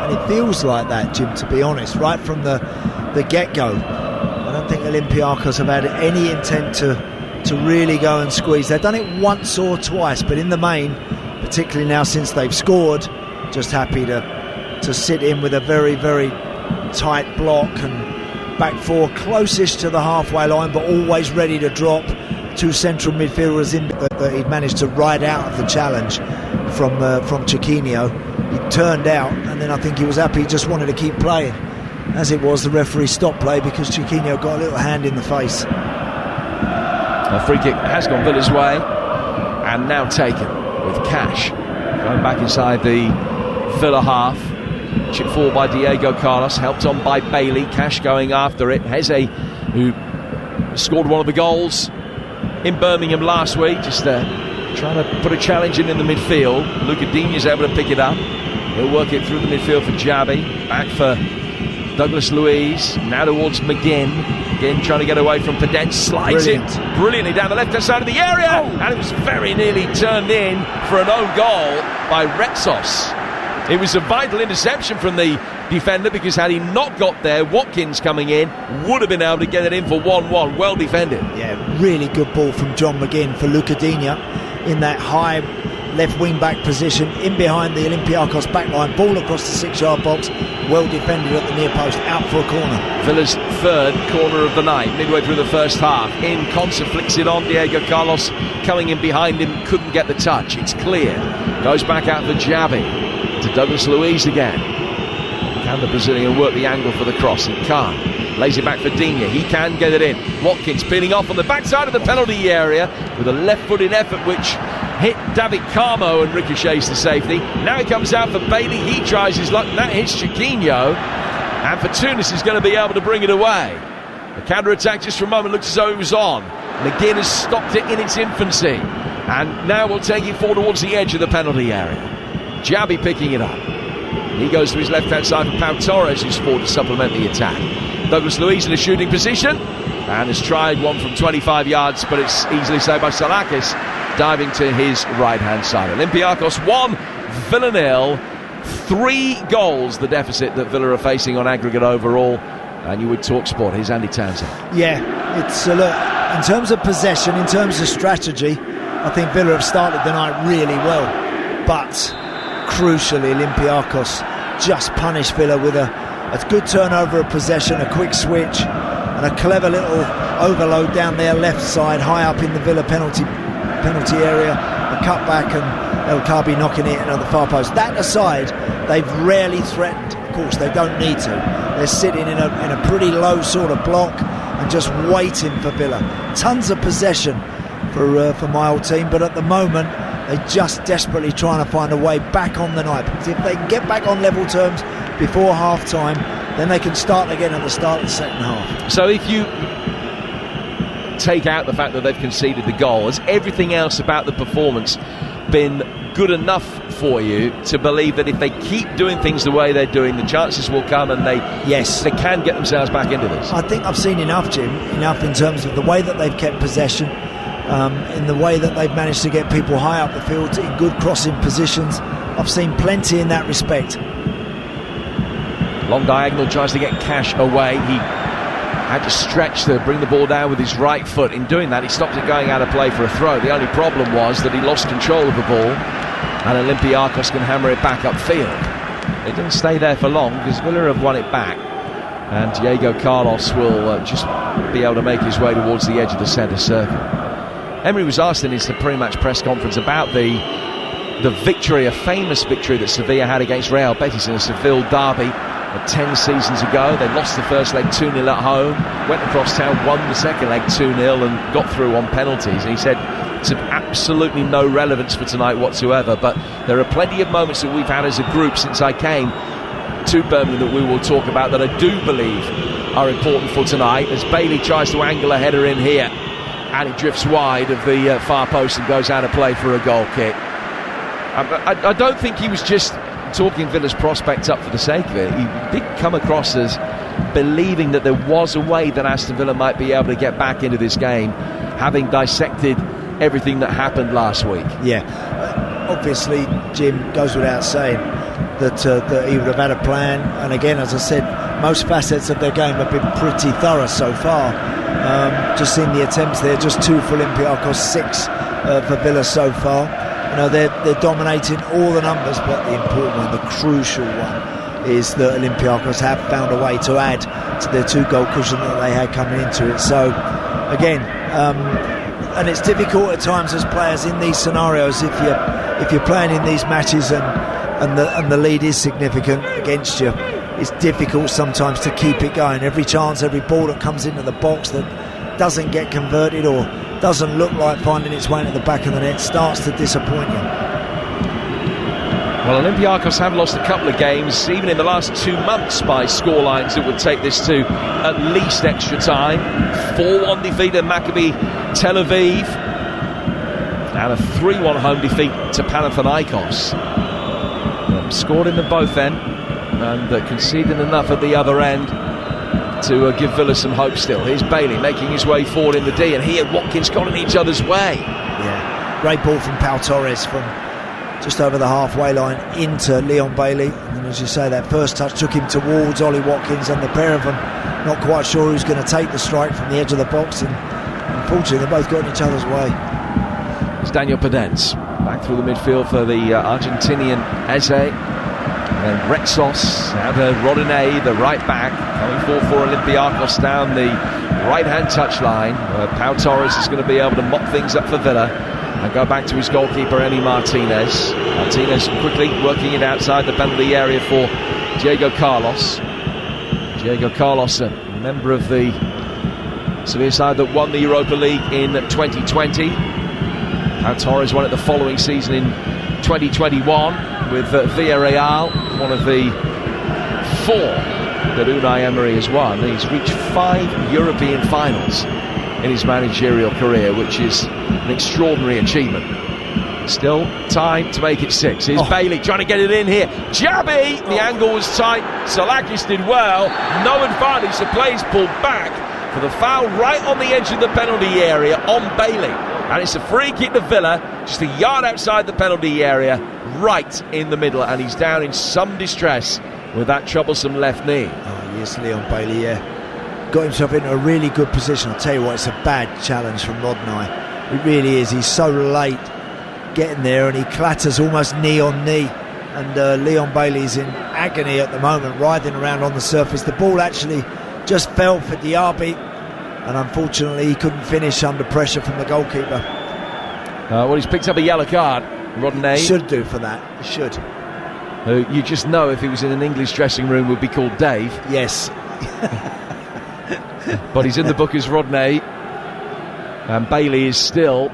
And it feels like that, Jim, to be honest, right from the get-go. I don't think Olympiacos have had any intent to really go and squeeze. They've done it once or twice, but in the main, particularly now since they've scored, just happy to sit in with a very, very tight block and back four closest to the halfway line, but always ready to drop. Two central midfielders in that he'd managed to ride out of the challenge from Chiquinho. He turned out, and then I think he was happy, he just wanted to keep playing. As it was, the referee stopped play because Chiquinho got a little hand in the face. A free kick has gone Villa's way, and now taken with Cash going back inside the Villa half. Chip forward by Diego Carlos, helped on by Bailey. Cash going after it. Heze, who scored one of the goals in Birmingham last week, just trying to put a challenge in the midfield. Lucadinha's able to pick it up. He'll work it through the midfield for Javi. Back for Douglas Luiz. Now towards McGinn. Again trying to get away from Pedence. Slides it brilliantly down the left-hand side of the area. And it was very nearly turned in for an own goal by Retsos. It was a vital interception from the defender, because had he not got there, Watkins coming in would have been able to get it in for 1-1. Well defended. Yeah, really good ball from John McGinn for Lucadinha in that high left wing back position, in behind the Olympiacos backline. Ball across the 6-yard box, well defended at the near post, out for a corner. Villa's third corner of the night, midway through the first half. In Consa flicks it on. Diego Carlos coming in behind him, couldn't get the touch. It's clear. Goes back out for Javi. To Douglas Luiz again. Can the Brazilian work the angle for the cross? He can't. Lays it back for Digne. He can get it in. Watkins peeling off on the backside of the penalty area with a left-footed effort which hit David Carmo and ricochets to safety. Now he comes out for Bailey. He tries his luck. That hits Chiquinho. And for Tunis is going to be able to bring it away. The counter-attack just for a moment looks as though it was on. McGinn has stopped it in its infancy. And now will take it forward towards the edge of the penalty area. Javi picking it up. He goes to his left-hand side for Pau Torres, who's forward to supplement the attack. Douglas Luiz in a shooting position and has tried one from 25 yards, but it's easily saved by Salakis, diving to his right-hand side. Olympiacos 1, Villa 0. 3 goals the deficit that Villa are facing on aggregate overall. And you would talk sport. Here's Andy Townsend. Yeah, it's look, in terms of possession, in terms of strategy, I think Villa have started the night really well, but crucially Olympiacos just punished Villa with a good turnover of possession, a quick switch and a clever little overload down their left side, high up in the Villa penalty area, a cutback and El Kabi knocking it into the far post. That aside, they've rarely threatened. Of course they don't need to. They're sitting in a pretty low sort of block and just waiting for Villa. Tons of possession for my old team, but at the moment they're just desperately trying to find a way back on the night, because if they can get back on level terms before half time, then they can start again at the start of the second half. So if you take out the fact that they've conceded the goal, has everything else about the performance been good enough for you to believe that if they keep doing things the way they're doing, the chances will come and they can get themselves back into this? I think I've seen enough, Jim, enough in terms of the way that they've kept possession, in the way that they've managed to get people high up the field in good crossing positions. I've seen plenty in that respect. Long diagonal, tries to get Cash away. He had to stretch to bring the ball down with his right foot. In doing that, he stopped it going out of play for a throw. The only problem was that he lost control of the ball, and Olympiacos can hammer it back upfield. It didn't stay there for long because Villa have won it back, and Diego Carlos will just be able to make his way towards the edge of the centre circle. Emery was asked in his pre-match press conference about the victory, a famous victory that Sevilla had against Real Betis in a Seville derby 10 seasons ago. They lost the first leg 2-0 at home, went across town, won the second leg 2-0 and got through on penalties. And he said it's of absolutely no relevance for tonight whatsoever, but there are plenty of moments that we've had as a group since I came to Birmingham that we will talk about that I do believe are important for tonight, as Bailey tries to angle a header in here and it drifts wide of the far post and goes out of play for a goal kick. I don't think he was just talking Villa's prospects up for the sake of it. He did come across as believing that there was a way that Aston Villa might be able to get back into this game, having dissected everything that happened last week. Yeah, obviously, Jim, goes without saying, that he would have had a plan. And again, as I said, most facets of their game have been pretty thorough so far. Just seeing the attempts there, just 2 for Olympiacos, 6 for Villa so far. They're dominating all the numbers, but the important one, the crucial one, is that Olympiacos have found a way to add to their 2-goal cushion that they had coming into it. So again, and it's difficult at times as players in these scenarios, if you're playing in these matches and the lead is significant against you, it's difficult sometimes to keep it going. Every chance, every ball that comes into the box that doesn't get converted or doesn't look like finding its way into the back of the net starts to disappoint you. Well, Olympiacos have lost a couple of games, even in the last 2 months, by scorelines that would take this to at least extra time. 4-1 defeat at Maccabi Tel Aviv, and a 3-1 home defeat to Panathinaikos. Scored in them both then, and conceding enough at the other end to give Villa some hope still. Here's Bailey making his way forward in the D, and he and Watkins got in each other's way. Yeah, great ball from Pau Torres from just over the halfway line into Leon Bailey, and as you say, that first touch took him towards Ollie Watkins, and the pair of them not quite sure who's going to take the strike from the edge of the box, and unfortunately they both got in each other's way. It's Daniel Pedence back through the midfield for the Argentinian Eze, and Rexos now to Rodinei, the right back, coming forward for Olympiacos down the right-hand touchline, where Pau Torres is going to be able to mop things up for Villa and go back to his goalkeeper, Emi Martinez. Martinez quickly working it outside the penalty area for Diego Carlos. Diego Carlos, a member of the Sevilla side that won the Europa League in 2020. Pau Torres won it the following season in 2021 with Villarreal, one of the 4 that Unai Emery has won. He's reached 5 European finals in his managerial career, which is an extraordinary achievement. Still time to make it 6. Here's Bailey trying to get it in here. Jabi! The angle was tight. Salakis did well. No advantage. The play's pulled back for the foul right on the edge of the penalty area on Bailey. And it's a free kick to Villa, just a yard outside the penalty area, right in the middle. And he's down in some distress with that troublesome left knee. Oh, yes, Leon Bailey, yeah. Got himself into a really good position. I'll tell you what, it's a bad challenge from Rodinei. It really is. He's so late getting there, and he clatters almost knee on knee. And Leon Bailey's in agony at the moment, writhing around on the surface. The ball actually just fell for Diaby, and unfortunately he couldn't finish under pressure from the goalkeeper. Well, he's picked up a yellow card, Rodinei. Should do for that. He should. You just know if he was in an English dressing room would be called Dave. Yes. But he's in the book as Rodinei, and Bailey is still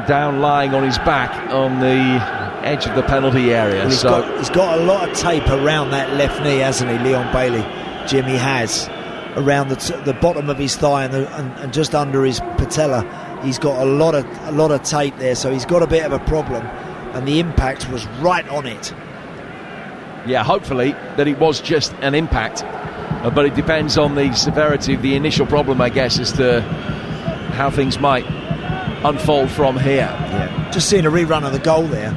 down lying on his back on the edge of the penalty area. Well, he's got a lot of tape around that left knee, hasn't he, Leon Bailey? Jimmy has, around the bottom of his thigh and just under his patella. He's got a lot of tape there, so he's got a bit of a problem, and the impact was right on it. Yeah, hopefully that it was just an impact, but it depends on the severity of the initial problem, I guess, as to how things might unfold from here. Yeah. Just seeing a rerun of the goal there.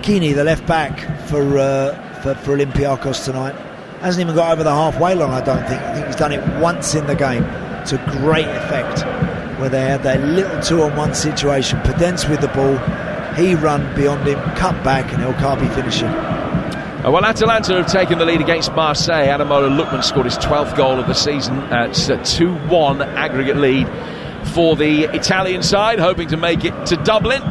Keeney, the left back for Olympiacos tonight, hasn't even got over the halfway line, I don't think. I think he's done it once in the game to great effect, where they had that little 2-on-1 situation. Pedence with the ball, he run beyond him, cut back, and El Kaabi finishing. Well, Atalanta have taken the lead against Marseille. Ademola Lookman scored his 12th goal of the season. It's a 2-1 aggregate lead for the Italian side, hoping to make it to Dublin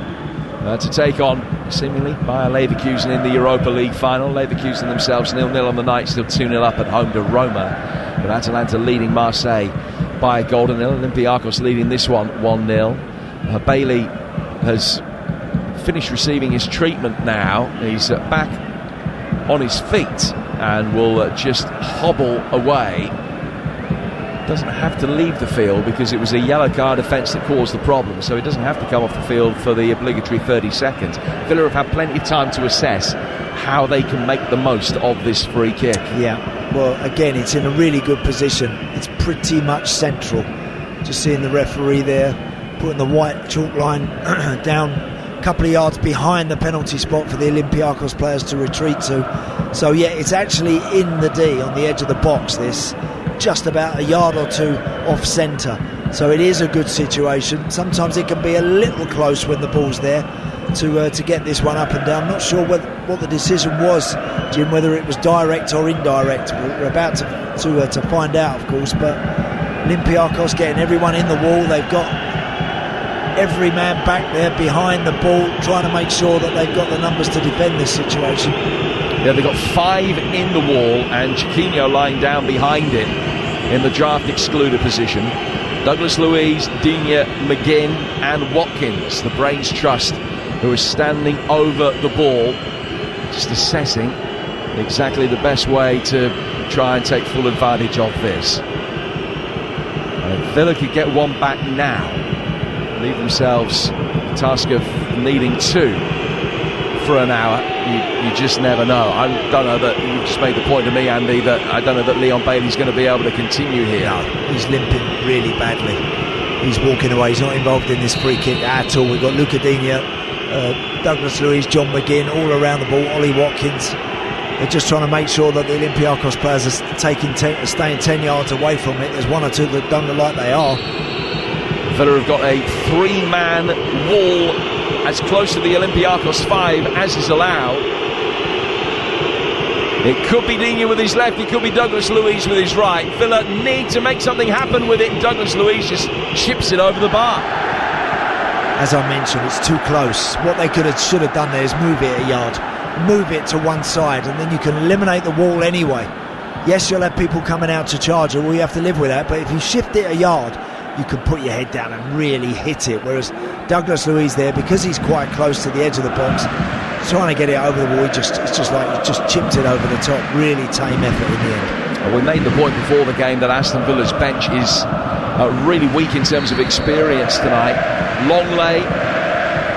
to take on, seemingly, Bayer Leverkusen in the Europa League final. Leverkusen themselves 0-0 on the night, still 2-0 up at home to Roma. But Atalanta leading Marseille by a goal to nil. Olympiacos leading this one 1-0. Bailey has finished receiving his treatment now. He's back on his feet and will just hobble away. Doesn't have to leave the field because it was a yellow card offence that caused the problem, so he doesn't have to come off the field for the obligatory 30 seconds. Villa have had plenty of time to assess how they can make the most of this free kick. Yeah, well, again, it's in a really good position. It's pretty much central. Just seeing the referee there putting the white chalk line down couple of yards behind the penalty spot for the Olympiacos players to retreat to. So yeah, it's actually in the D, on the edge of the box, this, just about a yard or two off centre. So it is a good situation. Sometimes it can be a little close when the ball's there to get this one up and down. I'm not sure what the decision was, Jim, whether it was direct or indirect. We're about to find out, of course, but Olympiacos getting everyone in the wall. They've got every man back there behind the ball, trying to make sure that they've got the numbers to defend this situation. Yeah, they've got 5 in the wall, and Chiquinho lying down behind it in the draft excluded position. Douglas Luiz, Digne, McGinn and Watkins, the Brains Trust, who are standing over the ball, just assessing exactly the best way to try and take full advantage of this. And if Villa could get one back now, leave themselves the task of needing 2 for an hour, you just never know. I don't know that, you just made the point to me, Andy, that I don't know that Leon Bailey's going to be able to continue here. No, he's limping really badly. He's walking away. He's not involved in this free kick at all. We've got Luca Digne, Douglas Luiz, John McGinn all around the ball, Ollie Watkins. They're just trying to make sure that the Olympiacos players are staying 10 yards away from it. There's 1 or 2 that don't look like they are. Villa have got a 3-man wall as close to the Olympiacos 5 as is allowed. It could be Digne with his left, it could be Douglas Luiz with his right. Villa need to make something happen with it. Douglas Luiz just chips it over the bar. As I mentioned, it's too close. What they should have done there is move it a yard, move it to one side, and then you can eliminate the wall anyway. Yes, you'll have people coming out to charge it, well, you have to live with that, but if you shift it a yard, you can put your head down and really hit it. Whereas Douglas Luiz there, because he's quite close to the edge of the box, trying to get it over the wall, it's just like he just chipped it over the top. Really tame effort in the end. Well, we made the point before the game that Aston Villa's bench is really weak in terms of experience tonight. Longley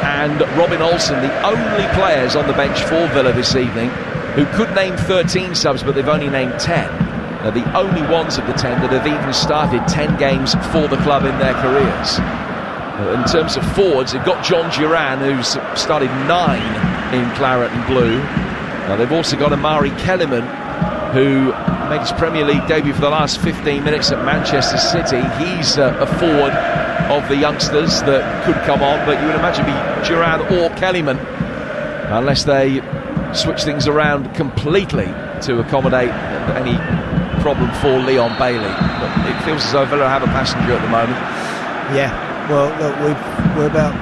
and Robin Olsen, the only players on the bench for Villa this evening who could name 13 subs, but they've only named 10. They're the only ones of the 10 that have even started 10 games for the club in their careers. In terms of forwards, they've got John Duran, who's started 9 in claret and blue. Now they've also got Amari Kellyman, who made his Premier League debut for the last 15 minutes at Manchester City. He's a forward of the youngsters that could come on, but you would imagine be Duran or Kellyman, unless they switch things around completely to accommodate any problem for Leon Bailey. But it feels as though Villa have a passenger at the moment. Yeah, well, look, we're about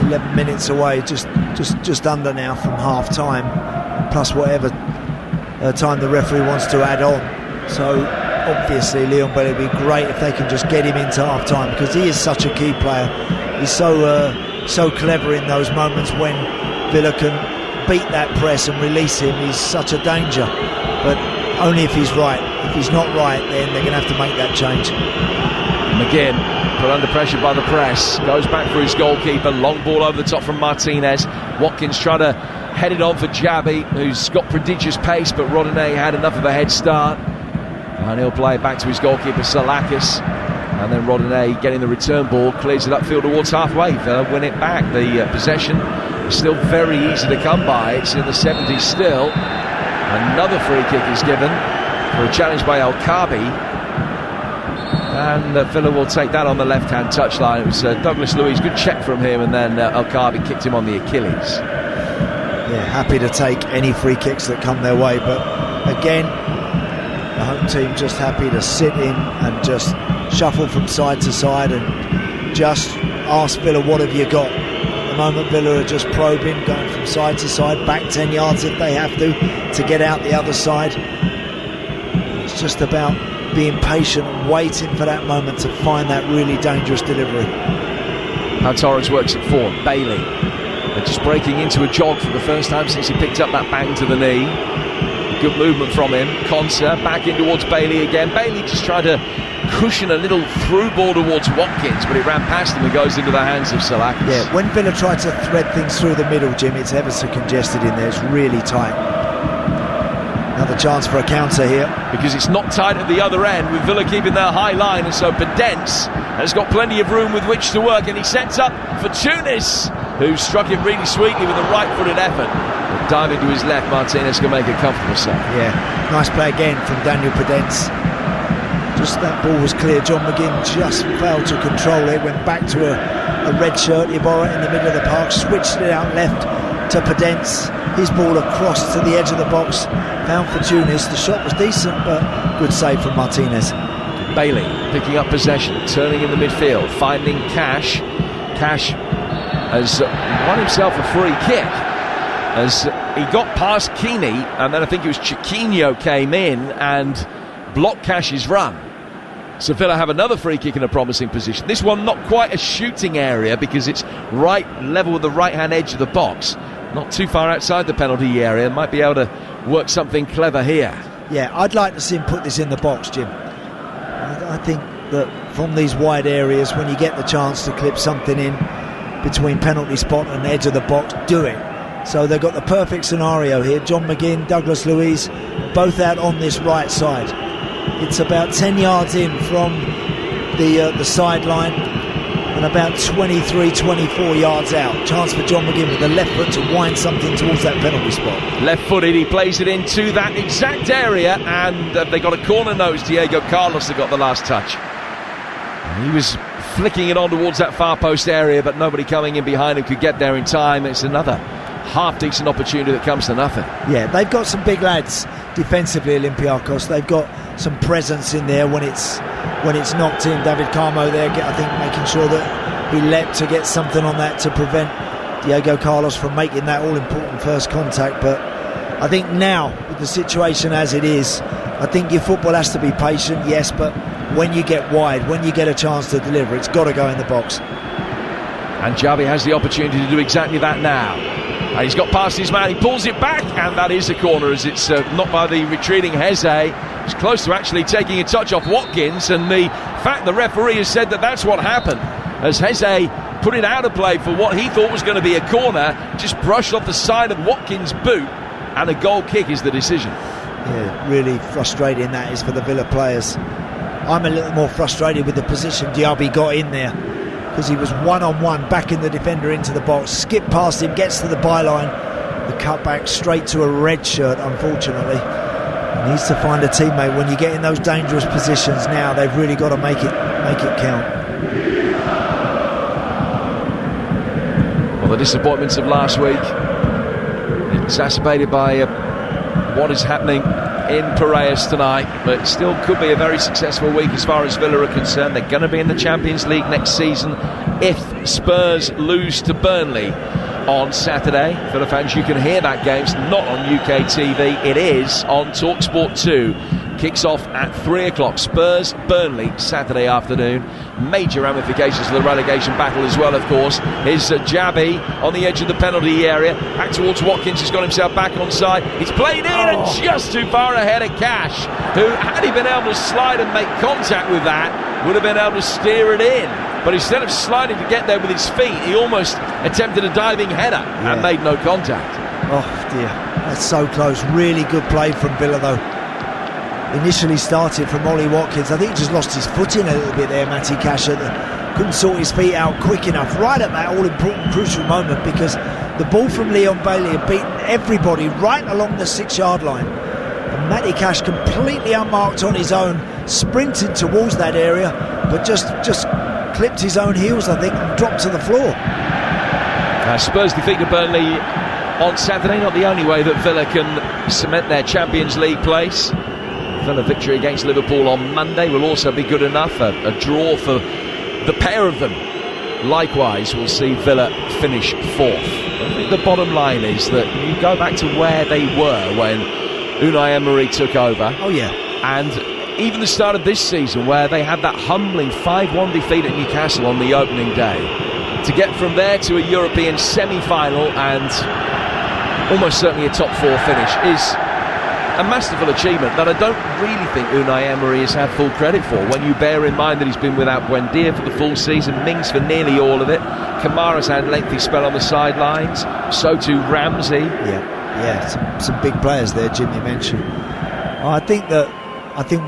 11 minutes away, just under now from half time, plus whatever time the referee wants to add on. So obviously Leon Bailey would be great if they can just get him into half time, because he is such a key player. He's so clever in those moments when Villa can beat that press and release him. He's such a danger, but only if he's right. If he's not right, then they're going to have to make that change. McGinn, put under pressure by the press, goes back for his goalkeeper. Long ball over the top from Martinez. Watkins trying to head it on for Jabi, who's got prodigious pace, but Rodinei had enough of a head start, and he'll play it back to his goalkeeper Salakis. And then Rodinei getting the return ball, clears it upfield towards halfway. Villa win it back. The possession is still very easy to come by. It's in the 70s still. Another free kick is given for a challenge by El Kaabi, and Villa will take that on the left-hand touchline. It was Douglas Luiz, good check from him, and then El Kaabi kicked him on the Achilles. Yeah, happy to take any free kicks that come their way, but again, the home team just happy to sit in and just shuffle from side to side and just ask Villa, what have you got? At the moment, Villa are just probing, going from side to side, back 10 yards if they have to get out the other side. It's just about being patient and waiting for that moment to find that really dangerous delivery. How Torres works at 4. Bailey, they're just breaking into a jog for the first time since he picked up that bang to the knee. Good movement from him. Konsa back in towards Bailey again. Bailey just tried to cushion a little through ball towards Watkins, but it ran past him and goes into the hands of Salakis. Yeah, when Villa try to thread things through the middle, Jim, it's ever so congested in there. It's really tight. Another chance for a counter here, because it's not tight at the other end, with Villa keeping their high line, and so Pedence has got plenty of room with which to work, and he sets up for Tunis. who struck it really sweetly with a right-footed effort. But diving to his left, Martinez can make a comfortable save. Yeah, nice play again from Daniel Podence. Just that ball was clear. John McGinn just failed to control it. Went back to a red shirt Iborra in the middle of the park, switched it out left to Podence. His ball across to the edge of the box, found Fortunis. The shot was decent, but good save from Martinez. Bailey picking up possession, turning in the midfield, finding Cash. Cash has won himself a free kick as he got past Keeney, and then I think it was Chiquinho came in and blocked Cash's run. So Villa have another free kick in a promising position. This one not quite a shooting area because it's right level with the right-hand edge of the box. Not too far outside the penalty area. Might be able to work something clever here. Yeah, I'd like to see him put this in the box, Jim. I think that from these wide areas, when you get the chance to clip something in between penalty spot and edge of the box, do it. So they've got the perfect scenario here. John McGinn, Douglas Luiz, both out on this right side. It's about 10 yards in from the sideline and about 23-24 yards out. Chance for John McGinn with the left foot to wind something towards that penalty spot. Left-footed, he plays it into that exact area, and they got a corner nose. Diego Carlos that got the last touch. He was flicking it on towards that far post area, but nobody coming in behind him could get there in time. It's another half-decent opportunity that comes to nothing. Yeah, they've got some big lads defensively, Olympiacos. They've got some presence in there when it's knocked in. David Carmo there, I think, making sure that he leapt to get something on that to prevent Diego Carlos from making that all-important first contact. But I think now, with the situation as it is, I think your football has to be patient, yes, but when you get wide, when you get a chance to deliver, it's got to go in the box. And Javi has the opportunity to do exactly that now. And he's got past his man, he pulls it back, and that is a corner as it's knocked by the retreating Heze. It's close to actually taking a touch off Watkins, and the fact the referee has said that that's what happened, as Heze put it out of play for what he thought was going to be a corner, just brushed off the side of Watkins' boot, and a goal kick is the decision. Yeah, really frustrating that is for the Villa players. I'm a little more frustrated with the position Diaby got in there, because he was one-on-one backing the defender into the box, skipped past him, gets to the byline, the cutback straight to a red shirt, unfortunately. He needs to find a teammate. When you get in those dangerous positions now, they've really got to make it count. Well, the disappointments of last week exacerbated by what is happening in Piraeus tonight, but it still could be a very successful week as far as Villa are concerned. They're going to be in the Champions League next season if Spurs lose to Burnley on Saturday. Villa fans, you can hear that game. It's not on UK TV, it is on TalkSport 2. Kicks off at 3 o'clock. Spurs Burnley Saturday afternoon. Major ramifications for the relegation battle as well, of course. Is Javi on the edge of the penalty area, back towards Watkins. He's got himself back on side. It's played in and just too far ahead of Cash, who, had he been able to slide and make contact with that, would have been able to steer it in. But instead of sliding to get there with his feet, he almost attempted a diving header and made no contact. Oh dear, that's so close. Really good play from Villa though. Initially started from Ollie Watkins. I think he just lost his footing a little bit there, Matty Cash. Couldn't sort his feet out quick enough right at that all-important crucial moment, because the ball from Leon Bailey had beaten everybody right along the 6-yard line, and Matty Cash completely unmarked on his own, sprinted towards that area, but just clipped his own heels, I think, and dropped to the floor. Spurs defeated Burnley on Saturday. Not the only way that Villa can cement their Champions League place. Villa victory against Liverpool on Monday will also be good enough. A draw for the pair of them likewise will see Villa finish fourth. I think the bottom line is that you go back to where they were when Unai Emery took over. Oh yeah. And even the start of this season, where they had that humbling 5-1 defeat at Newcastle on the opening day. To get from there to a European semi-final and almost certainly a top 4 finish is a masterful achievement that I don't really think Unai Emery has had full credit for, when you bear in mind that he's been without Buendia for the full season, Mings for nearly all of it, Kamara's had a lengthy spell on the sidelines, so too Ramsey. Yeah, some big players there, Jim, you mentioned. I think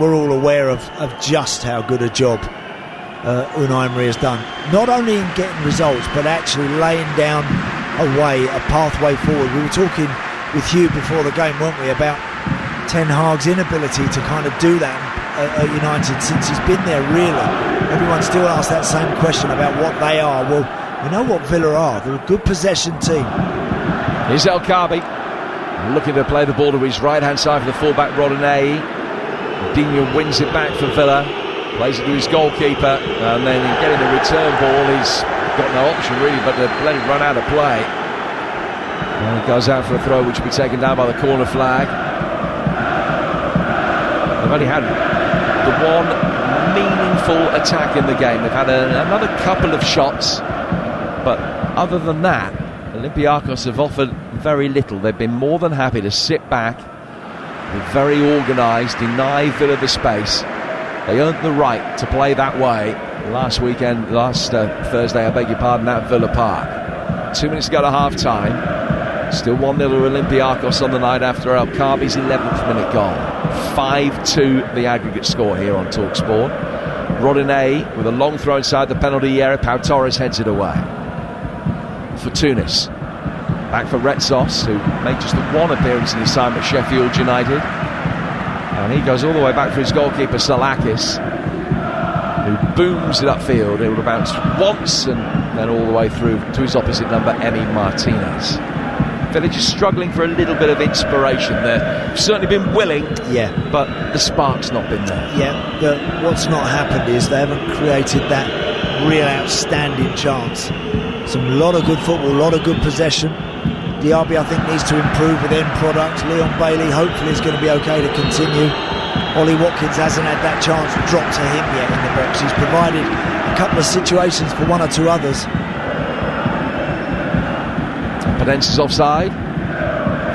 we're all aware of just how good a job Unai Emery has done, not only in getting results but actually laying down a pathway forward. We were talking with Hugh before the game, weren't we, about Ten Hag's inability to kind of do that at United since he's been there. Really, everyone still asks that same question about what they are. Well, you know what Villa are. They're a good possession team. Here's El Kaabi looking to play the ball to his right hand side for the fullback Rodinei. Digne wins it back for Villa, plays it to his goalkeeper, and then in getting the return ball he's got no option really but to let it run out of play. And he goes out for a throw which will be taken down by the corner flag. They've only had the one meaningful attack in the game. They've had another couple of shots, but other than that Olympiacos have offered very little. They've been more than happy to sit back, be very organised, deny Villa the space. They earned the right to play that way last Thursday, I beg your pardon, at Villa Park. 2 minutes to go to half-time. Still 1-0 to Olympiacos on the night after El Kaabi's 11th minute goal. 5-2 the aggregate score here on TalkSport. Rodinei with a long throw inside the penalty area. Pau Torres heads it away. For Tunis. Back for Retsos, who made just the one appearance in his time at Sheffield United. And he goes all the way back for his goalkeeper Salakis, who booms it upfield. It will bounce once and then all the way through to his opposite number, Emi Martinez. Village is struggling for a little bit of inspiration there. Certainly been willing, but the spark's not been there. Yeah, what's not happened is they haven't created that real outstanding chance. A lot of good football, a lot of good possession. Diaby, I think, needs to improve with end product. Leon Bailey hopefully is going to be okay to continue. Ollie Watkins hasn't had that chance dropped to him yet in the box. He's provided a couple of situations for one or two others. Penence's offside.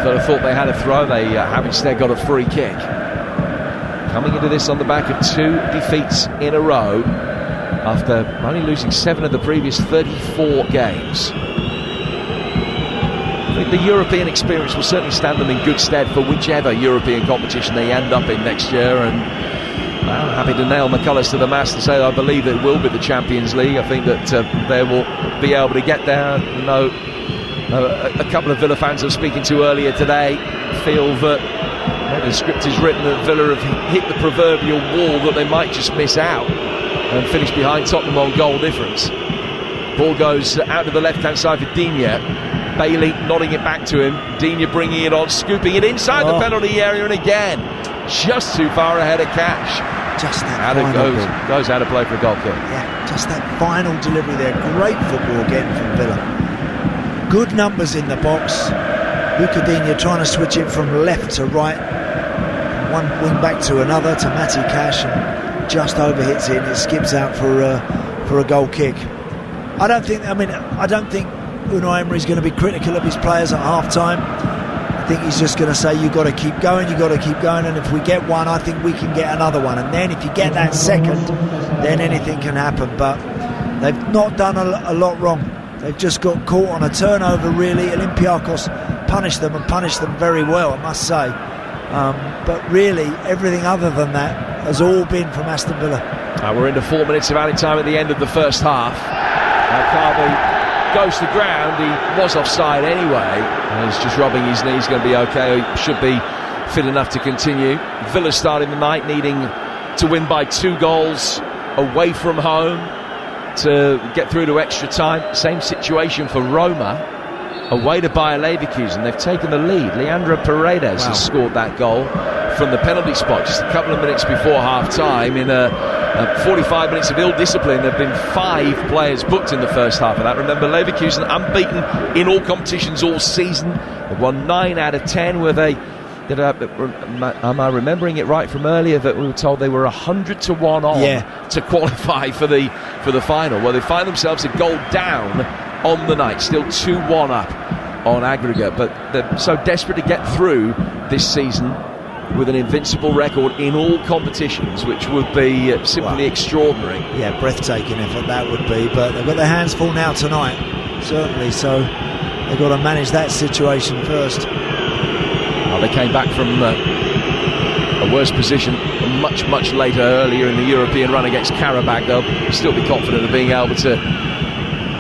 Villa thought they had a throw. They have instead got a free kick. Coming into this on the back of 2 defeats in a row after only losing 7 of the previous 34 games. I think the European experience will certainly stand them in good stead for whichever European competition they end up in next year, and I'm happy to nail McCullers to the mast to say I believe it will be the Champions League. I think that they will be able to get there. You know, a couple of Villa fans I was speaking to earlier today feel that the script is written that Villa have hit the proverbial wall, that they might just miss out and finish behind Tottenham on goal difference. Ball goes out to the left-hand side for Digne. Bailey nodding it back to him. Digne bringing it on, scooping it inside the penalty area, and again, just too far ahead of Cash. Just that out it goes out of play for a goal kick. Yeah, just that final delivery there. Great football again from Villa. Good numbers in the box. Luca Digne trying to switch it from left to right, one wing back to another to Matty Cash, and just overhits it and it skips out for a goal kick. I don't think Unai Emery's going to be critical of his players at half-time. I think he's just going to say, you've got to keep going, and if we get one, I think we can get another one, and then if you get that second, then anything can happen. But they've not done a lot wrong. They've just got caught on a turnover, really. Olympiacos punished them, and punished them very well, I must say. But really, everything other than that has all been from Aston Villa. We're into 4 minutes of added time at the end of the first half. Carby goes to ground. He was offside anyway, and he's just rubbing his knee. He's going to be okay. He should be fit enough to continue. Villa starting the night needing to win by 2 goals away from home to get through to extra time. Same situation for Roma away to Bayer Leverkusen. They've taken the lead. Leandro Paredes has scored that goal from the penalty spot just a couple of minutes before half-time. In 45 minutes of ill discipline, there have been 5 players booked in the first half of that. Remember, Leverkusen unbeaten in all competitions all season. They've won 9 out of 10. Am I remembering it right from earlier that we were told they were 100 to 1 on to qualify for the final? Well, they find themselves a goal down on the night, still 2-1 up on aggregate, but they're so desperate to get through this season with an invincible record in all competitions, which would be simply extraordinary. Yeah, breathtaking effort that would be, but they've got their hands full now tonight, certainly, so they've got to manage that situation first. They came back from a worse position much later, earlier in the European run against Karabakh. They'll still be confident of being able to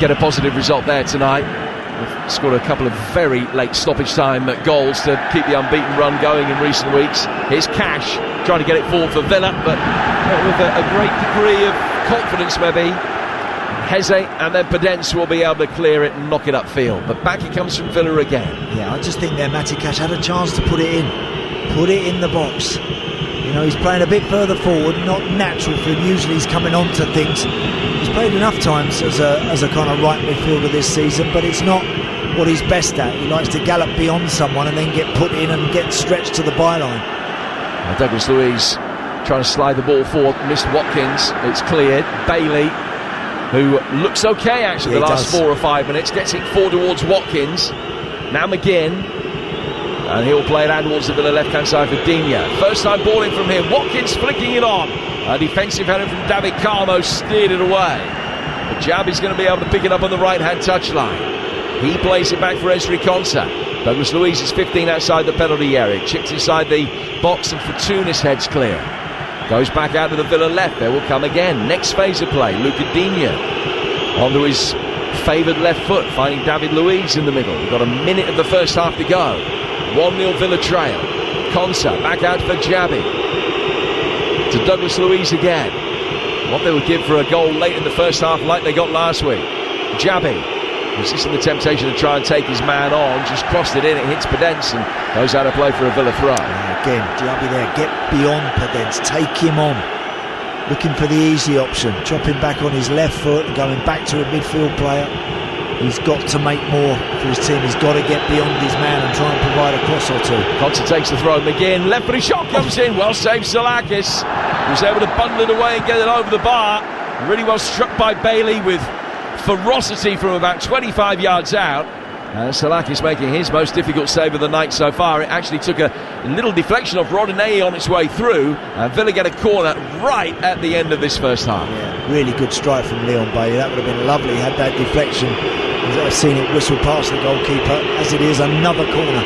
get a positive result there tonight. They've scored a couple of very late stoppage time goals to keep the unbeaten run going in recent weeks. Here's Cash trying to get it forward for Villa, but with a great degree of confidence maybe. Heze and then Pedence will be able to clear it and knock it upfield. But back it comes from Villa again. Yeah, I just think there Matty Cash had a chance to put it in the box. You know, he's playing a bit further forward, not natural for him. Usually he's coming on to things. He's played enough times as a kind of right midfielder this season, but it's not what he's best at. He likes to gallop beyond someone and then get put in and get stretched to the byline. Douglas Luiz trying to slide the ball forward, missed Watkins. It's cleared. Bailey, who looks okay actually the last 4 or 5 minutes, gets it forward towards Watkins. Now McGinn, and he'll play it towards the Villa left-hand side for Digne. First time ball in from him. Watkins flicking it on. A defensive header from David Carmo steered it away. But Jabi's going to be able to pick it up on the right-hand touchline. He plays it back for Ezri Konsa. Douglas Luiz is 15 outside the penalty area. Chips inside the box and Fortounis heads clear. Goes back out to the Villa left. There will come again. Next phase of play. Luca Digne onto his favoured left foot, finding David Luiz in the middle. We've got a minute of the first half to go. 1-0 Villa trail. Konsa back out for Jabi. To Douglas Luiz again. What they would give for a goal late in the first half like they got last week. Jabi resisting the temptation to try and take his man on, just crossed it in, it hits Pedence and goes out of play for a Villa throw. Again, Diaby there, get beyond Pedence, take him on, looking for the easy option, dropping back on his left foot and going back to a midfield player. He's got to make more for his team. He's got to get beyond his man and try and provide a cross or two. Konsa takes the throw. McGinn, left footed shot comes in. Well saved Salakis. He was able to bundle it away and get it over the bar. Really well struck by Bailey with ferocity from about 25 yards out. Salakis making his most difficult save of the night so far. It actually took a little deflection of Rodinei on its way through, and Villa get a corner right at the end of this first half. Yeah, really good strike from Leon Bailey. That would have been lovely had that deflection. I've seen it whistle past the goalkeeper. As it is, another corner.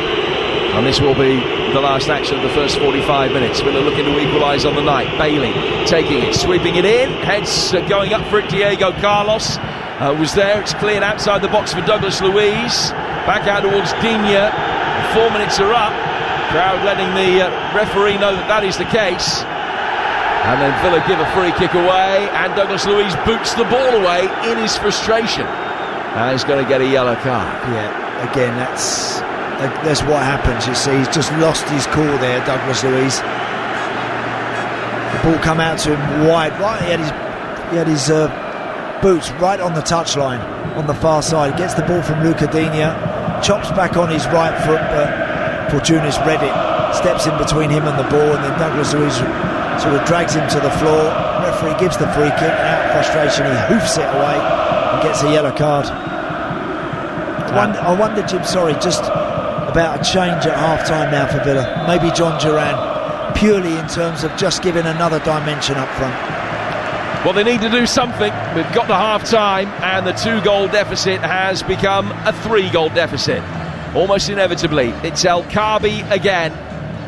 And this will be the last action of the first 45 minutes. Villa looking to equalise on the night. Bailey taking it, sweeping it in. Heads going up for it. Diego Carlos was there. It's cleared outside the box for Douglas Luiz. Back out towards Digne. 4 minutes are up. Crowd letting the referee know that is the case. And then Villa give a free kick away, and Douglas Luiz boots the ball away in his frustration. And he's going to get a yellow card. Yeah, again, that's what happens, you see. He's just lost his cool there, Douglas Luiz. The ball come out to him wide. Right, he had his boots right on the touchline on the far side. Gets the ball from Luca Digne, chops back on his right foot, but Fortounis read it, steps in between him and the ball, and then Douglas Luiz sort of drags him to the floor. Referee gives the free kick, and out of frustration he hoofs it away and gets a yellow card. I wonder, Jim, just about a change at half-time now for Villa. Maybe John Duran, purely in terms of just giving another dimension up front. Well, they need to do something. We've got to half-time, and the 2-goal deficit has become a 3-goal deficit. Almost inevitably. It's El Kaabi again,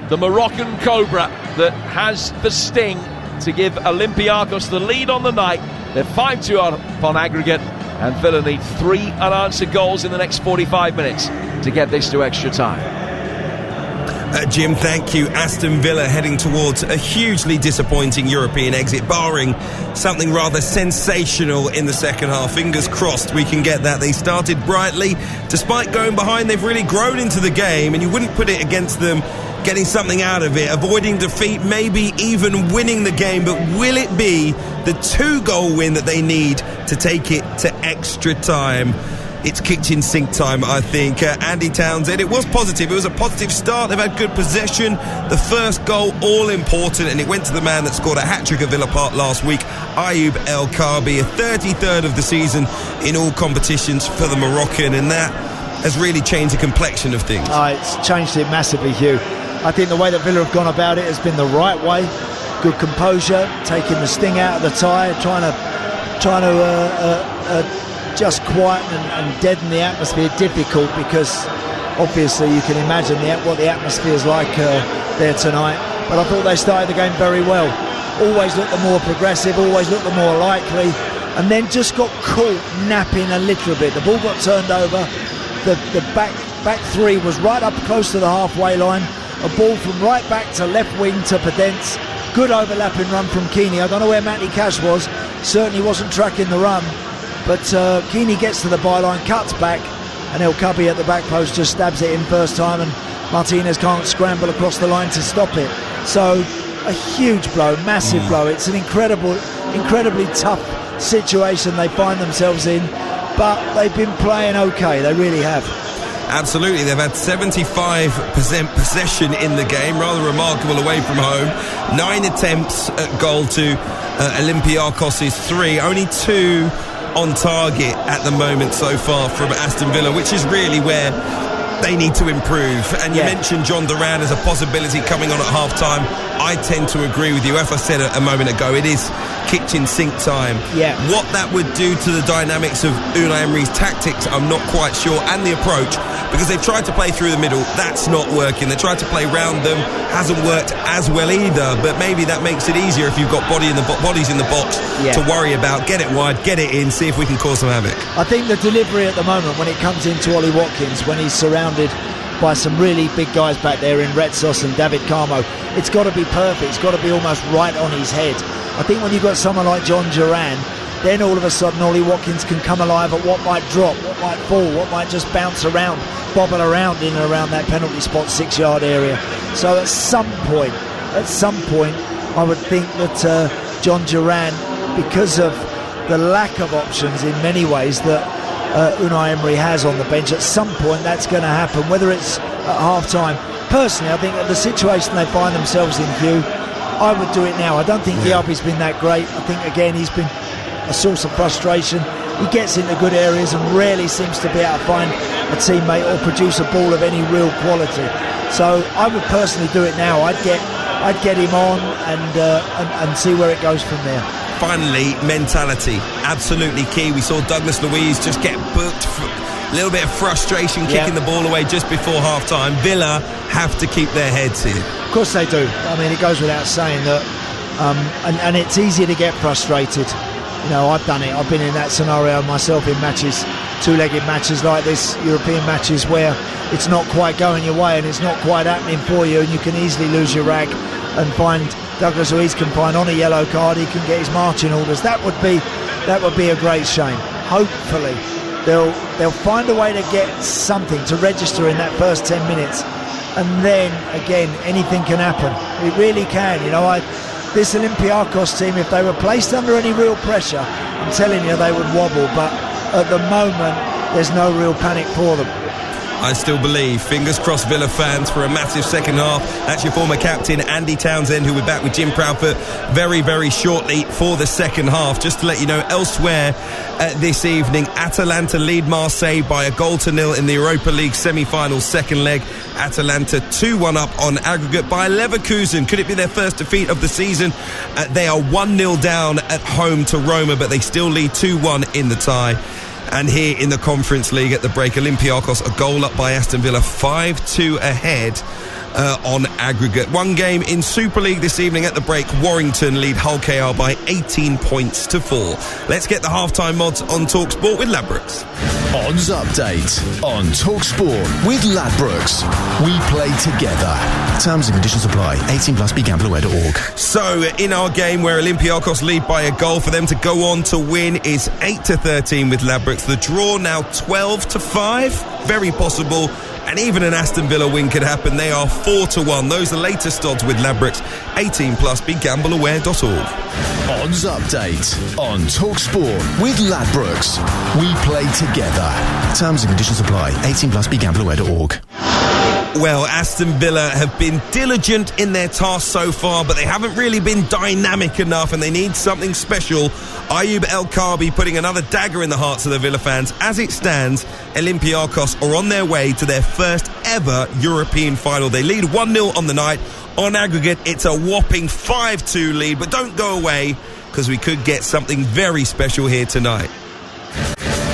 the Moroccan Cobra that has the sting to give Olympiacos the lead on the night. They're 5-2 up on aggregate, and Villa need 3 unanswered goals in the next 45 minutes to get this to extra time. Jim, thank you. Aston Villa heading towards a hugely disappointing European exit, barring something rather sensational in the second half. Fingers crossed we can get that. They started brightly. Despite going behind, they've really grown into the game, and you wouldn't put it against them getting something out of it, avoiding defeat, maybe even winning the game. But will it be the 2-goal win that they need to take it to extra time? It's kitchen sink time, I think. Andy Townsend, it was positive. It was a positive start. They've had good possession. The first goal, all important, and it went to the man that scored a hat-trick at Villa Park last week, Ayoub El Kaabi, a 33rd of the season in all competitions for the Moroccan, and that has really changed the complexion of things. It's changed it massively, Hugh. I think the way that Villa have gone about it has been the right way. Good composure, taking the sting out of the tie, trying to just quieten and deaden the atmosphere. Difficult, because obviously you can imagine what the atmosphere is like there tonight. but I thought they started the game very well. Always looked the more progressive, always looked the more likely, and then just got caught napping a little bit. The ball got turned over. The back three was right up close to the halfway line. A ball from right back to left wing to Podence. Good overlapping run from Keeney. I don't know where Matty Cash was. Certainly wasn't tracking the run. But Keeney gets to the byline, cuts back, and El Kabi at the back post just stabs it in first time, and Martinez can't scramble across the line to stop it. So a huge blow, massive blow. It's an incredibly tough situation they find themselves in, but they've been playing okay. They really have. Absolutely, they've had 75% possession in the game, rather remarkable away from home. 9 attempts at goal to Olympiacos' 3, only 2 on target at the moment so far from Aston Villa, which is really where they need to improve. And you mentioned John Duran as a possibility coming on at half-time. I tend to agree with you. As I said a moment ago, it is kitchen sink time. What that would do to the dynamics of Unai Emery's tactics, I'm not quite sure, and the approach, because they've tried to play through the middle. That's not working. They tried to play round them. Hasn't worked as well either, but maybe that makes it easier if you've got bodies in the box to worry about. Get it wide, get it in, see if we can cause some havoc. I think the delivery at the moment, when it comes into Ollie Watkins, when he's surrounded by some really big guys back there in Retsos and David Carmo, it's got to be perfect. It's got to be almost right on his head. I think when you've got someone like John Duran, then all of a sudden Ollie Watkins can come alive at what might drop, what might fall, what might just bounce around, bobble around in and around that penalty spot 6-yard area. So at some point, I would think that John Duran, because of the lack of options in many ways that Unai Emery has on the bench, at some point that's going to happen, whether it's at half-time. Personally, I think that the situation they find themselves in, Hugh, I would do it now. I don't think Diaby's been that great. I think, again, he's been a source of frustration. He gets into good areas and rarely seems to be able to find a teammate or produce a ball of any real quality. So I would personally do it now. I'd get him on and see where it goes from there. Finally, mentality, absolutely key. We saw Douglas Luiz just get booked for a little bit of frustration, kicking the ball away just before half-time. Villa have to keep their heads here. Of course they do. I mean, it goes without saying that, and it's easy to get frustrated. You know, I've done it. I've been in that scenario myself in matches, two-legged matches like this, European matches where it's not quite going your way and it's not quite happening for you, and you can easily lose your rag and find Douglas Luiz can find on a yellow card, he can get his marching orders. That would be a great shame. Hopefully they'll find a way to get something to register in that first 10 minutes, and then again anything can happen. It really can. You know, this Olympiacos team, if they were placed under any real pressure, I'm telling you they would wobble, but at the moment there's no real panic for them. I still believe. Fingers crossed, Villa fans, for a massive second half. That's your former captain, Andy Townsend, who will be back with Jim Proudfoot very, very shortly for the second half. Just to let you know, elsewhere this evening, Atalanta lead Marseille by 1-0 in the Europa League semi-final second leg. Atalanta 2-1 up on aggregate by Leverkusen. Could it be their first defeat of the season? They are 1-0 down at home to Roma, but they still lead 2-1 in the tie. And here in the Conference League at the break, Olympiacos a goal up by Aston Villa, 5-2 ahead on aggregate. One game in Super League this evening at the break, Warrington lead Hull KR by 18 points to 4. Let's get the halftime mods on TalkSport with Ladbrokes. Odds update on TalkSport with Ladbrokes. We play together. Terms and conditions apply. 18 plus. BeGambleAware.org. So in our game where Olympiacos lead by a goal, for them to go on to win is 8-13 with Ladbrokes. The draw now 12-5. Very possible. And even an Aston Villa win could happen. They are 4-1. Those are the latest odds with Ladbrokes. 18 plus. BeGambleAware.org. Odds update on TalkSport with Ladbrokes. We play together. Terms and conditions apply. 18 plus. BeGambleAware.org. Well, Aston Villa have been diligent in their task so far, but they haven't really been dynamic enough, and they need something special. Ayoub El Kabi putting another dagger in the hearts of the Villa fans. As it stands, Olympiacos are on their way to their first ever European final. They lead 1-0 on the night. On aggregate, it's a whopping 5-2 lead, but don't go away, because we could get something very special here tonight.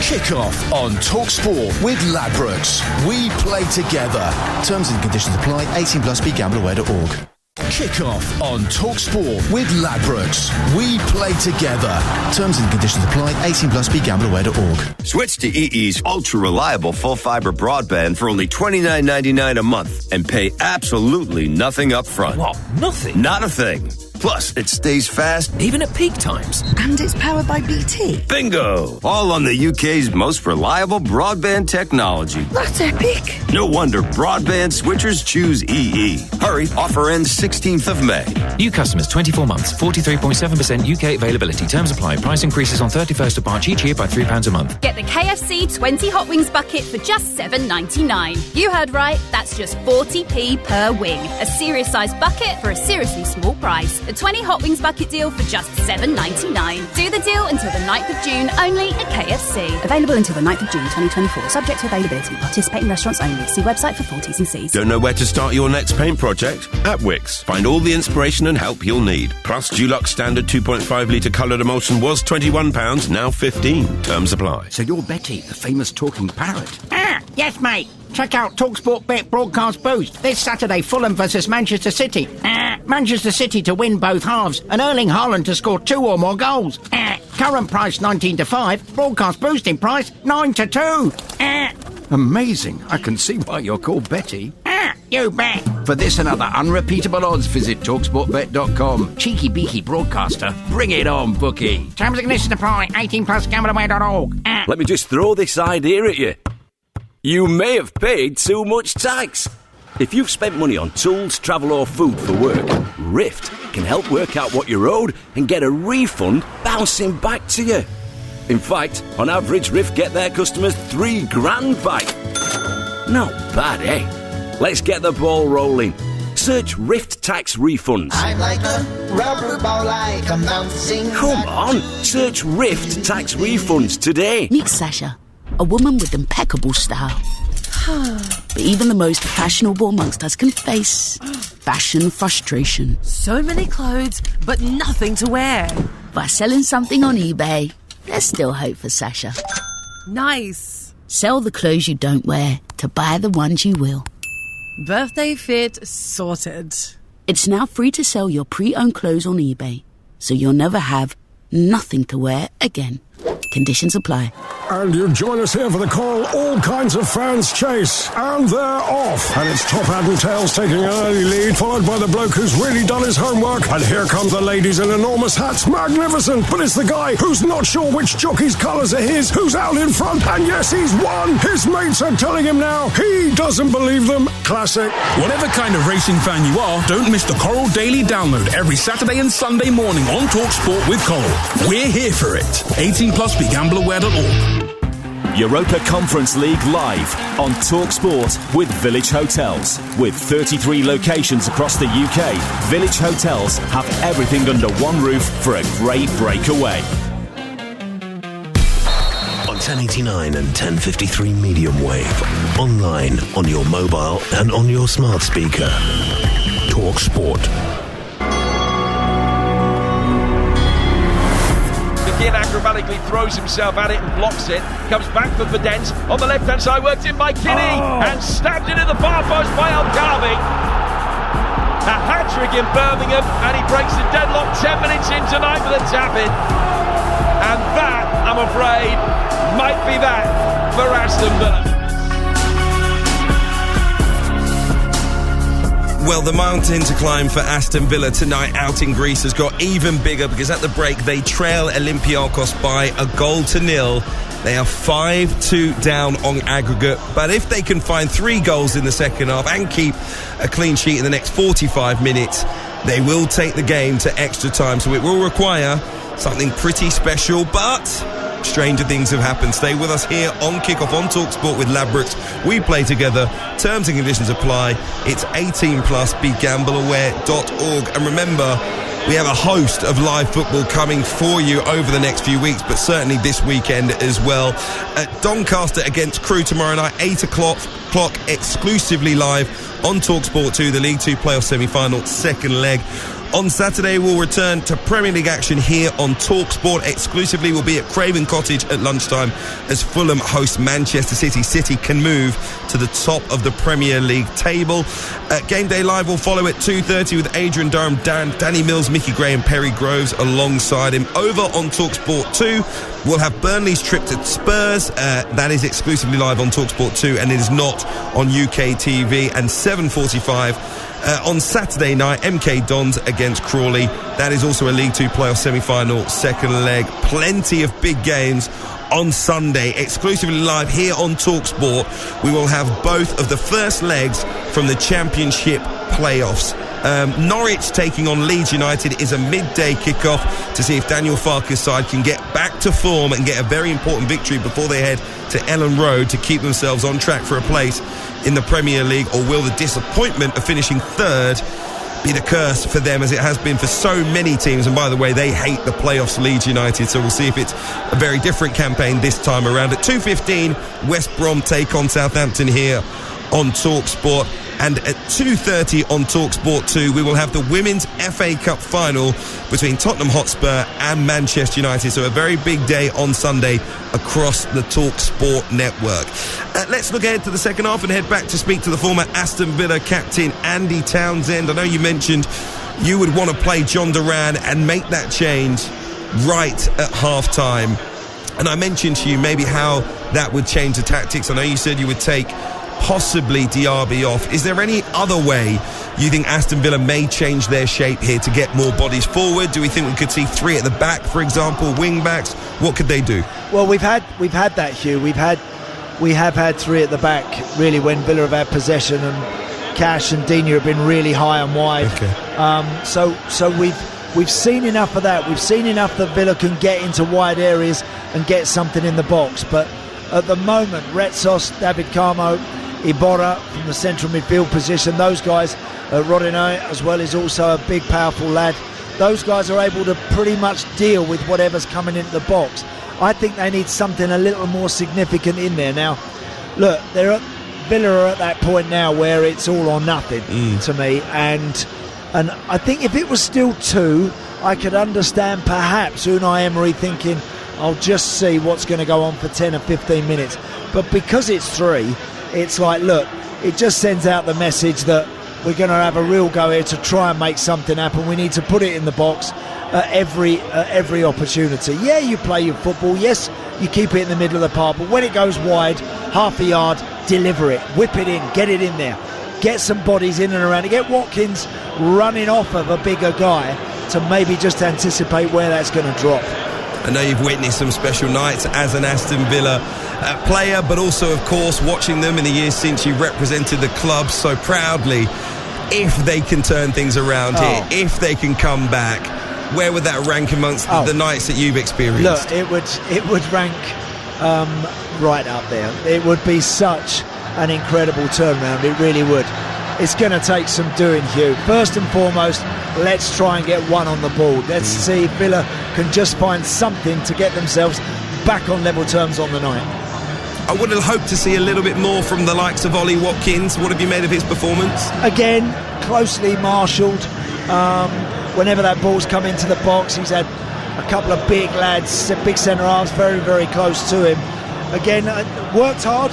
Kick-off on TalkSport with Ladbrokes. We play together. Terms and conditions apply. 18 plus. BeGambleAware.org. Kick-off on TalkSport with Ladbrokes. We play together. Terms and conditions apply. 18 plus. BeGambleAware.org. Switch to EE's ultra-reliable full-fibre broadband for only $29.99 a month and pay absolutely nothing up front. What? Nothing? Not a thing. Plus, it stays fast even at peak times. And it's powered by BT. Bingo! All on the UK's most reliable broadband technology. That's epic. No wonder broadband switchers choose EE. Hurry, offer ends 16th of May. New customers 24 months, 43.7% UK availability. Terms apply. Price increases on 31st of March each year by £3 a month. Get the KFC 20 Hot Wings bucket for just $7.99. You heard right, that's just 40p per wing. A serious sized bucket for a seriously small price. The 20 Hot Wings bucket deal for just $7.99. Do the deal until the 9th of June, only at KFC. Available until the 9th of June 2024, subject to availability. Participating restaurants only. See website for full T's and C's. Don't know where to start your next paint project? At Wix. Find all the inspiration and help you'll need. Plus, Dulux Standard 2.5 litre coloured emulsion was £21, now $15. Terms apply. So you're Betty, the famous talking parrot? Yes, mate. Check out TalkSport Bet Broadcast Boost. This Saturday, Fulham versus Manchester City. Manchester City to win both halves and Erling Haaland to score 2 or more goals. Current price 19-5. Broadcast boosting price 9-2. Amazing. I can see why you're called Betty. You bet. For this and other unrepeatable odds, visit TalkSportBet.com. Cheeky beaky broadcaster. Bring it on, bookie. Terms and conditions apply. 18 plus. BeGambleAware.org. Let me just throw this idea at you. You may have paid too much tax. If you've spent money on tools, travel or food for work, Rift can help work out what you're owed and get a refund bouncing back to you. In fact, on average, Rift get their customers $3,000 back. Not bad, eh? Let's get the ball rolling. Search Rift Tax Refunds. I'm like a rubber ball, like I'm bouncing. Come on, search Rift Tax Refunds today. Meet Sasha, a woman with impeccable style. But even the most fashionable amongst us can face fashion frustration. So many clothes, but nothing to wear. By selling something on eBay, there's still hope for Sasha. Nice. Sell the clothes you don't wear to buy the ones you will. Birthday fit sorted. It's now free to sell your pre-owned clothes on eBay, so you'll never have nothing to wear again. Conditions apply. And you join us here for the call all kinds of fans chase. And they're off. And it's Top Hat and Tails taking an early lead, followed by the bloke who's really done his homework. And here comes the ladies in enormous hats. Magnificent. But it's the guy who's not sure which jockey's colours are his, who's out in front. And yes, he's won. His mates are telling him now he doesn't believe them. Classic. Whatever kind of racing fan you are, don't miss the Coral Daily Download every Saturday and Sunday morning on TalkSport with Coral. We're here for it. 18 plus. BeGambleAware.org. Europa Conference League live on TalkSport with Village Hotels. With 33 locations across the UK, Village Hotels have everything under one roof for a great breakaway. On 1089 and 1053 medium wave, online, on your mobile and on your smart speaker. TalkSport. Acrobatically throws himself at it and blocks it. Comes back for Bedens on the left hand side, worked in by Kinney and stabbed it at the far post by Algarve. A hat-trick in Birmingham, and he breaks the deadlock 10 minutes in tonight with a tap-in. And that, I'm afraid, might be that for Aston Villa. Well, the mountain to climb for Aston Villa tonight out in Greece has got even bigger, because at the break they trail Olympiacos by 1-0. They are 5-2 down on aggregate, but if they can find 3 goals in the second half and keep a clean sheet in the next 45 minutes, they will take the game to extra time. So it will require something pretty special, but stranger things have happened. Stay with us here on Kickoff on TalkSport with Ladbrokes. We play together. Terms and conditions apply. It's 18 plus. BeGambleAware.org. And remember, we have a host of live football coming for you over the next few weeks, but certainly this weekend as well. At Doncaster against Crewe tomorrow night, 8 o'clock, exclusively live on TalkSport 2, the League 2 playoff semi-final, second leg On Saturday, we'll return to Premier League action here on TalkSport. Exclusively, we'll be at Craven Cottage at lunchtime as Fulham host Manchester City. City can move to the top of the Premier League table. Game Day Live will follow at 2:30 with Adrian Durham, Danny Mills, Mickey Gray and Perry Groves alongside him. Over on TalkSport 2, we'll have Burnley's trip to Spurs. That is exclusively live on TalkSport 2 and it is not on UK TV. And 7:45 on Saturday night, MK Dons against Crawley. That is also a League 2 playoff semi-final, second leg. Plenty of big games on Sunday, exclusively live here on TalkSport. We will have both of the first legs from the Championship playoffs. Norwich taking on Leeds United is a midday kickoff to see if Daniel Farke's side can get back to form and get a very important victory before they head to Ellen Road to keep themselves on track for a place in the Premier League, or will the disappointment of finishing third be the curse for them as it has been for so many teams? And by the way, they hate the playoffs, Leeds United, so we'll see if it's a very different campaign this time around. At 2:15, West Brom take on Southampton here on TalkSport. And at 2:30 on TalkSport 2, we will have the Women's FA Cup final between Tottenham Hotspur and Manchester United. So a very big day on Sunday across the TalkSport network. Let's look ahead to the second half and head back to speak to the former Aston Villa captain, Andy Townsend. I know you mentioned you would want to play John Duran and make that change right at half-time. And I mentioned to you maybe how that would change the tactics. I know you said you would take possibly Diaby off. Is there any other way you think Aston Villa may change their shape here to get more bodies forward? Do we think we could see three at the back, for example, wing backs? What could they do? Well, we've had that, Hugh. We have had three at the back, really, when Villa have had possession, and Cash and Dina have been really high and wide. Okay. So we've seen enough of that. We've seen enough that Villa can get into wide areas and get something in the box. But at the moment, Retsos, David Carmo, Iborra from the central midfield position, those guys, Rodinei as well, is also a big powerful lad. Those guys are able to pretty much deal with whatever's coming into the box. I think they need something a little more significant in there. Now, look, Villa are at that point now where it's all or nothing to me, and I think if it was still 2, I could understand perhaps Unai Emery thinking, I'll just see what's going to go on for 10 or 15 minutes. But because it's 3, it's like, look, it just sends out the message that we're going to have a real go here to try and make something happen. We need to put it in the box at every opportunity. Yeah, you play your football. Yes, you keep it in the middle of the park. But when it goes wide, half a yard, deliver it. Whip it in. Get it in there. Get some bodies in and around it. Get Watkins running off of a bigger guy to maybe just anticipate where that's going to drop. I know you've witnessed some special nights as an Aston Villa player, but also, of course, watching them in the years since you've represented the club so proudly. If they can turn things around here, if they can come back, where would that rank amongst the nights that you've experienced? Look, it would rank right up there. It would be such an incredible turnaround. It really would. It's going to take some doing, Hugh. First and foremost, let's try and get one on the board. Let's see if Villa can just find something to get themselves back on level terms on the night. I would have hoped to see a little bit more from the likes of Ollie Watkins. What have you made of his performance? Again, closely marshalled. Whenever that ball's come into the box, he's had a couple of big lads, big centre-halves, very, very close to him. Again, worked hard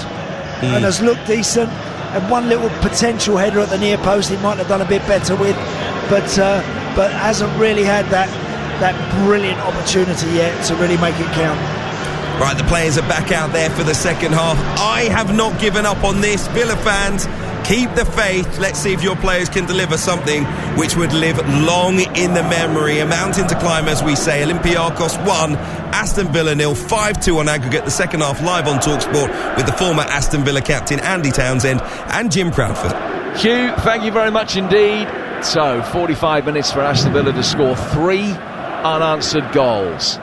and has looked decent. And one little potential header at the near post he might have done a bit better with, but hasn't really had that brilliant opportunity yet to really make it count. Right, the players are back out there for the second half. I have not given up on this. Villa fans, keep the faith. Let's see if your players can deliver something which would live long in the memory. A mountain to climb, as we say. Olympiacos 1, Aston Villa 0, 5-2 on aggregate. The second half live on TalkSport with the former Aston Villa captain Andy Townsend and Jim Proudfoot. Hugh, thank you very much indeed. So, 45 minutes for Aston Villa to score 3 unanswered goals.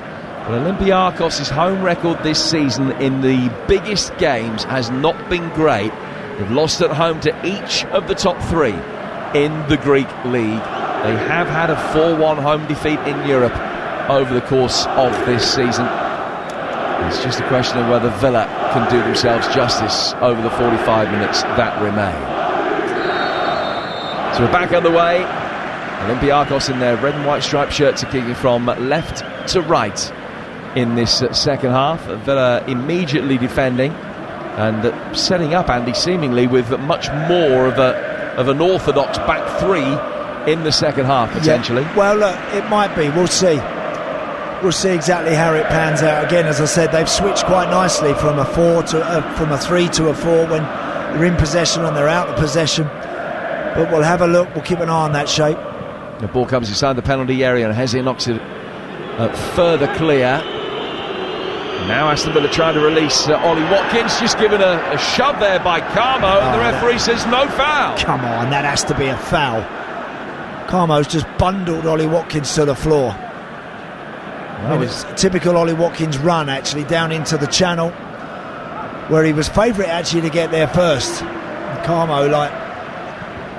But Olympiacos' home record this season in the biggest games has not been great. They've lost at home to each of the top 3 in the Greek league. They have had a 4-1 home defeat in Europe over the course of this season. It's just a question of whether Villa can do themselves justice over the 45 minutes that remain. So we're back underway. Olympiacos in their red and white striped shirts are kicking from left to right in this second half. Villa immediately defending and setting up, Andy, seemingly with much more of an orthodox back three in the second half, potentially. Yeah. Well, look, it might be. We'll see. We'll see exactly how it pans out. Again, as I said, they've switched quite nicely from a 3 to a 4 when they're in possession and they're out of possession. But we'll have a look. We'll keep an eye on that shape. The ball comes inside the penalty area and Heze knocks it further clear. Now Aston Villa trying to release Ollie Watkins, just given a shove there by Carmo, and the referee says no foul. Come on, that has to be a foul. Carmo's just bundled Ollie Watkins to the floor. It's a typical Ollie Watkins run, actually, down into the channel, where he was favourite actually to get there first. And Carmo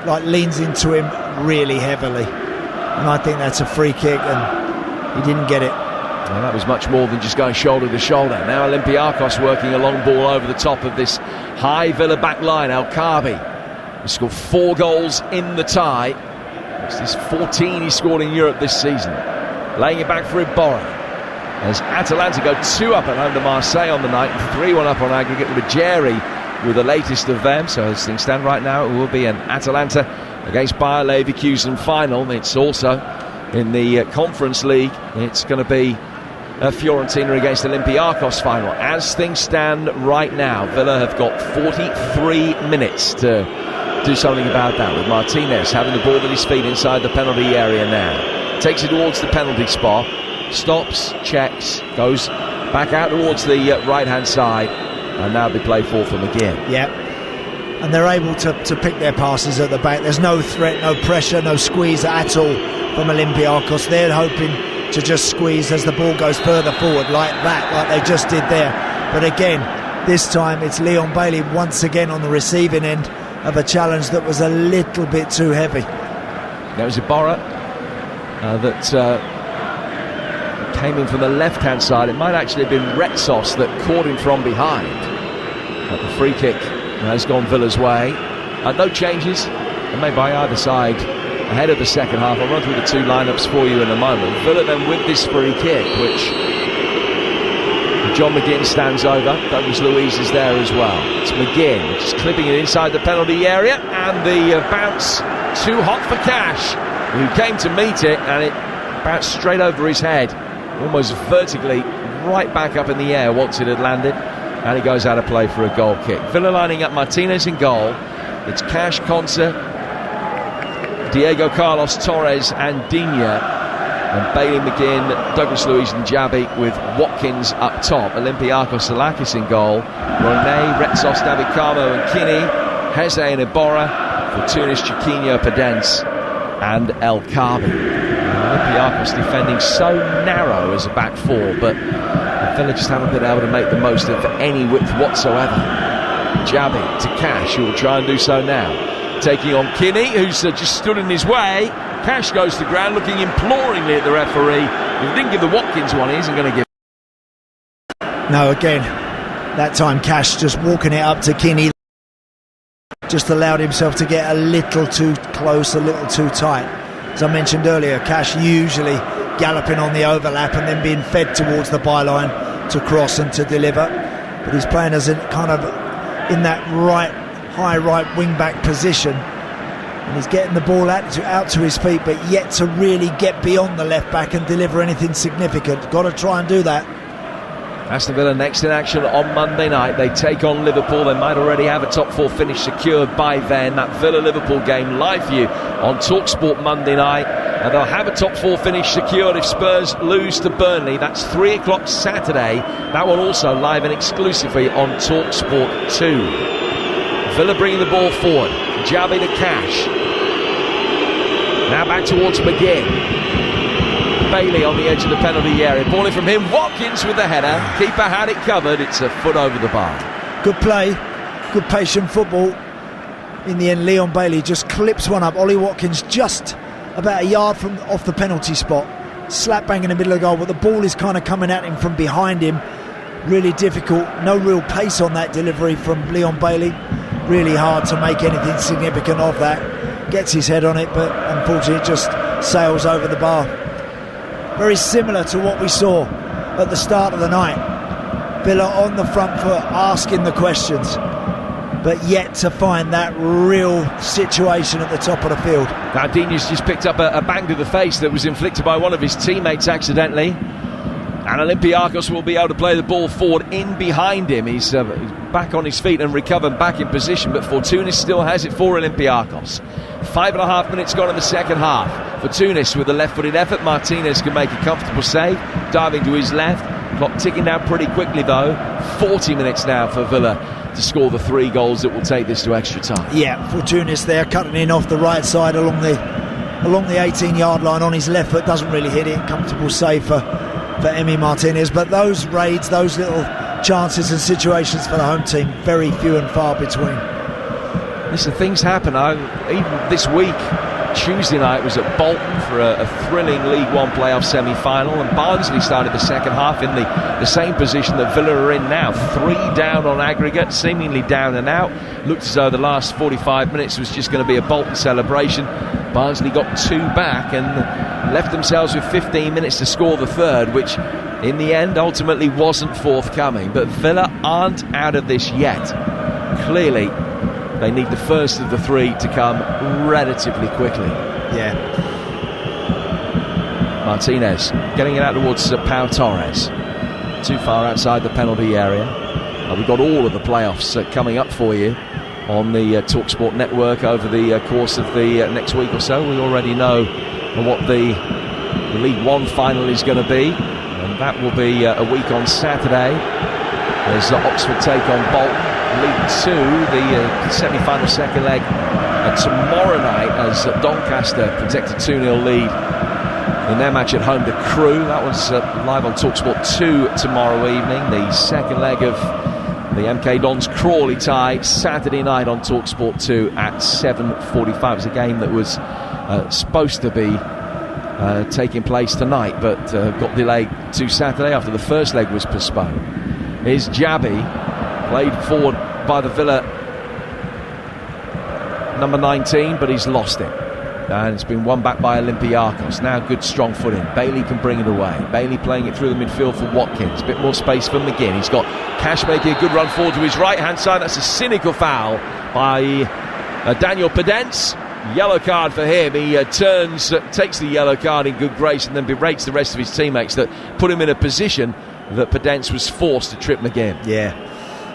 like leans into him really heavily, and I think that's a free kick, and he didn't get it. Well, that was much more than just going shoulder to shoulder. Now Olympiacos working a long ball over the top of this high Villa back line. El Kaabi has scored 4 goals in the tie. It's his 14 he scored in Europe this season. Laying it back for Iborra as Atalanta go 2 up at home to Marseille on the night, 3-1 up on aggregate with Jerry with the latest of them. So as things stand right now, it will be an Atalanta against Bayer Leverkusen final. It's also in the Conference League. It's going to be Fiorentina against Olympiacos final. As things stand right now, Villa have got 43 minutes to do something about that, with Martinez having the ball at his feet inside the penalty area now. Takes it towards the penalty spot, stops, checks, goes back out towards the right-hand side, and now they play for McGinn. Yeah, and they're able to pick their passes at the back. There's no threat, no pressure, no squeeze at all from Olympiacos. They're hoping to just squeeze as the ball goes further forward like that, like they just did there. But again, this time it's Leon Bailey once again on the receiving end of a challenge that was a little bit too heavy. There was Iborra that came in from the left-hand side. It might actually have been Retsos that caught him from behind. But the free kick has gone Villa's way. No changes made by either side ahead of the second half. I'll run through the 2 lineups for you in a moment. Villa then with this free kick, which John McGinn stands over. Douglas Luiz is there as well. It's McGinn just clipping it inside the penalty area, and the bounce too hot for Cash, who came to meet it, and it bounced straight over his head, almost vertically right back up in the air once it had landed, and he goes out of play for a goal kick. Villa lining up Martinez in goal. It's Cash, Konsa, Diego Carlos, Torres and Digne, and Bailey, McGinn, Douglas Luiz and Jabi with Watkins up top. Olympiacos, Salakis in goal, Ronay, Retsos, David Carmo and Kinney, Heze and Iborra, Fortounis, Chiquinho, Pedence and El Kaabi. Olympiacos defending so narrow as a back 4, but the Villa just haven't been able to make the most of any width whatsoever. Jabi to Cash, who will try and do so now. Taking on Kinney, who's just stood in his way. Cash goes to ground, looking imploringly at the referee. If he didn't give the Watkins one, he isn't going to give. No, again, that time Cash just walking it up to Kinney, just allowed himself to get a little too close, a little too tight. As I mentioned earlier, Cash usually galloping on the overlap and then being fed towards the byline to cross and to deliver. But he's playing as a kind of in that high right wing-back position, and he's getting the ball out to his feet, but yet to really get beyond the left-back and deliver anything significant. Got to try and do that. Aston Villa next in action on Monday night. They take on Liverpool. They might already have a top 4 finish secured by then. That Villa-Liverpool game live for you on TalkSport Monday night, and they'll have a top 4 finish secured if Spurs lose to Burnley. That's 3 o'clock Saturday. That one also live and exclusively on TalkSport 2. Villa bringing the ball forward. Jabi to Cash. Now back towards McGinn. Bailey on the edge of the penalty area. Ball in from him. Watkins with the header. Keeper had it covered. It's a foot over the bar. Good play. Good patient football. In the end, Leon Bailey just clips one up. Ollie Watkins just about a yard from off the penalty spot. Slap bang in the middle of the goal, but the ball is kind of coming at him from behind him. Really difficult. No real pace on that delivery from Leon Bailey. Really hard to make anything significant of that. Gets his head on it, but unfortunately it just sails over the bar. Very similar to what we saw at the start of the night. Villa on the front foot, asking the questions, but yet to find that real situation at the top of the field. Gardinia's just picked up a bang to the face that was inflicted by one of his teammates accidentally. And Olympiacos will be able to play the ball forward in behind him. He's back on his feet and recovered back in position, but Fortounis still has it for Olympiacos. 5.5 minutes gone in the second half. Fortounis with a left-footed effort. Martinez can make a comfortable save, diving to his left. Clock ticking down pretty quickly though. 40 minutes now for Villa to score the 3 goals that will take this to extra time. Yeah, Fortounis there cutting in off the right side along the 18-yard line on his left foot. Doesn't really hit it. Comfortable save for Emi Martinez, but those raids, those little chances and situations for the home team, very few and far between. Listen, things happen. Even this week, Tuesday night was at Bolton for a thrilling League One playoff semi-final, and Barnsley started the second half in the same position that Villa are in now. 3 down on aggregate, seemingly down and out. Looked as though the last 45 minutes was just going to be a Bolton celebration. Barnsley got 2 back and left themselves with 15 minutes to score the third, which in the end ultimately wasn't forthcoming. But Villa aren't out of this yet. Clearly they need the first of the 3 to come relatively quickly. Yeah. Martinez getting it out towards Pau Torres. Too far outside the penalty area. We've got all of the playoffs coming up for you on the TalkSport network over the course of the next week or so. We already know what the League One final is going to be, and that will be a week on Saturday as Oxford take on Bolton. League 2, the semi-final second leg tomorrow night as Doncaster protect a 2-0 lead in their match at home to Crewe. That one's live on TalkSport 2 tomorrow evening. The second leg of the MK Dons Crawley tie Saturday night on TalkSport 2 at 7:45. It was a game that was supposed to be taking place tonight, but got delayed to Saturday after the first leg was postponed. Here's Jabi, played forward by the Villa number 19, but he's lost it. And it's been won back by Olympiacos. Now good strong footing. Bailey can bring it away. Bailey playing it through the midfield for Watkins. A bit more space for McGinn. He's got Cash making a good run forward to his right-hand side. That's a cynical foul by Daniel Pedence. Yellow card for him. He turns, takes the yellow card in good grace and then berates the rest of his teammates that put him in a position that Pedence was forced to trip McGinn. Yeah.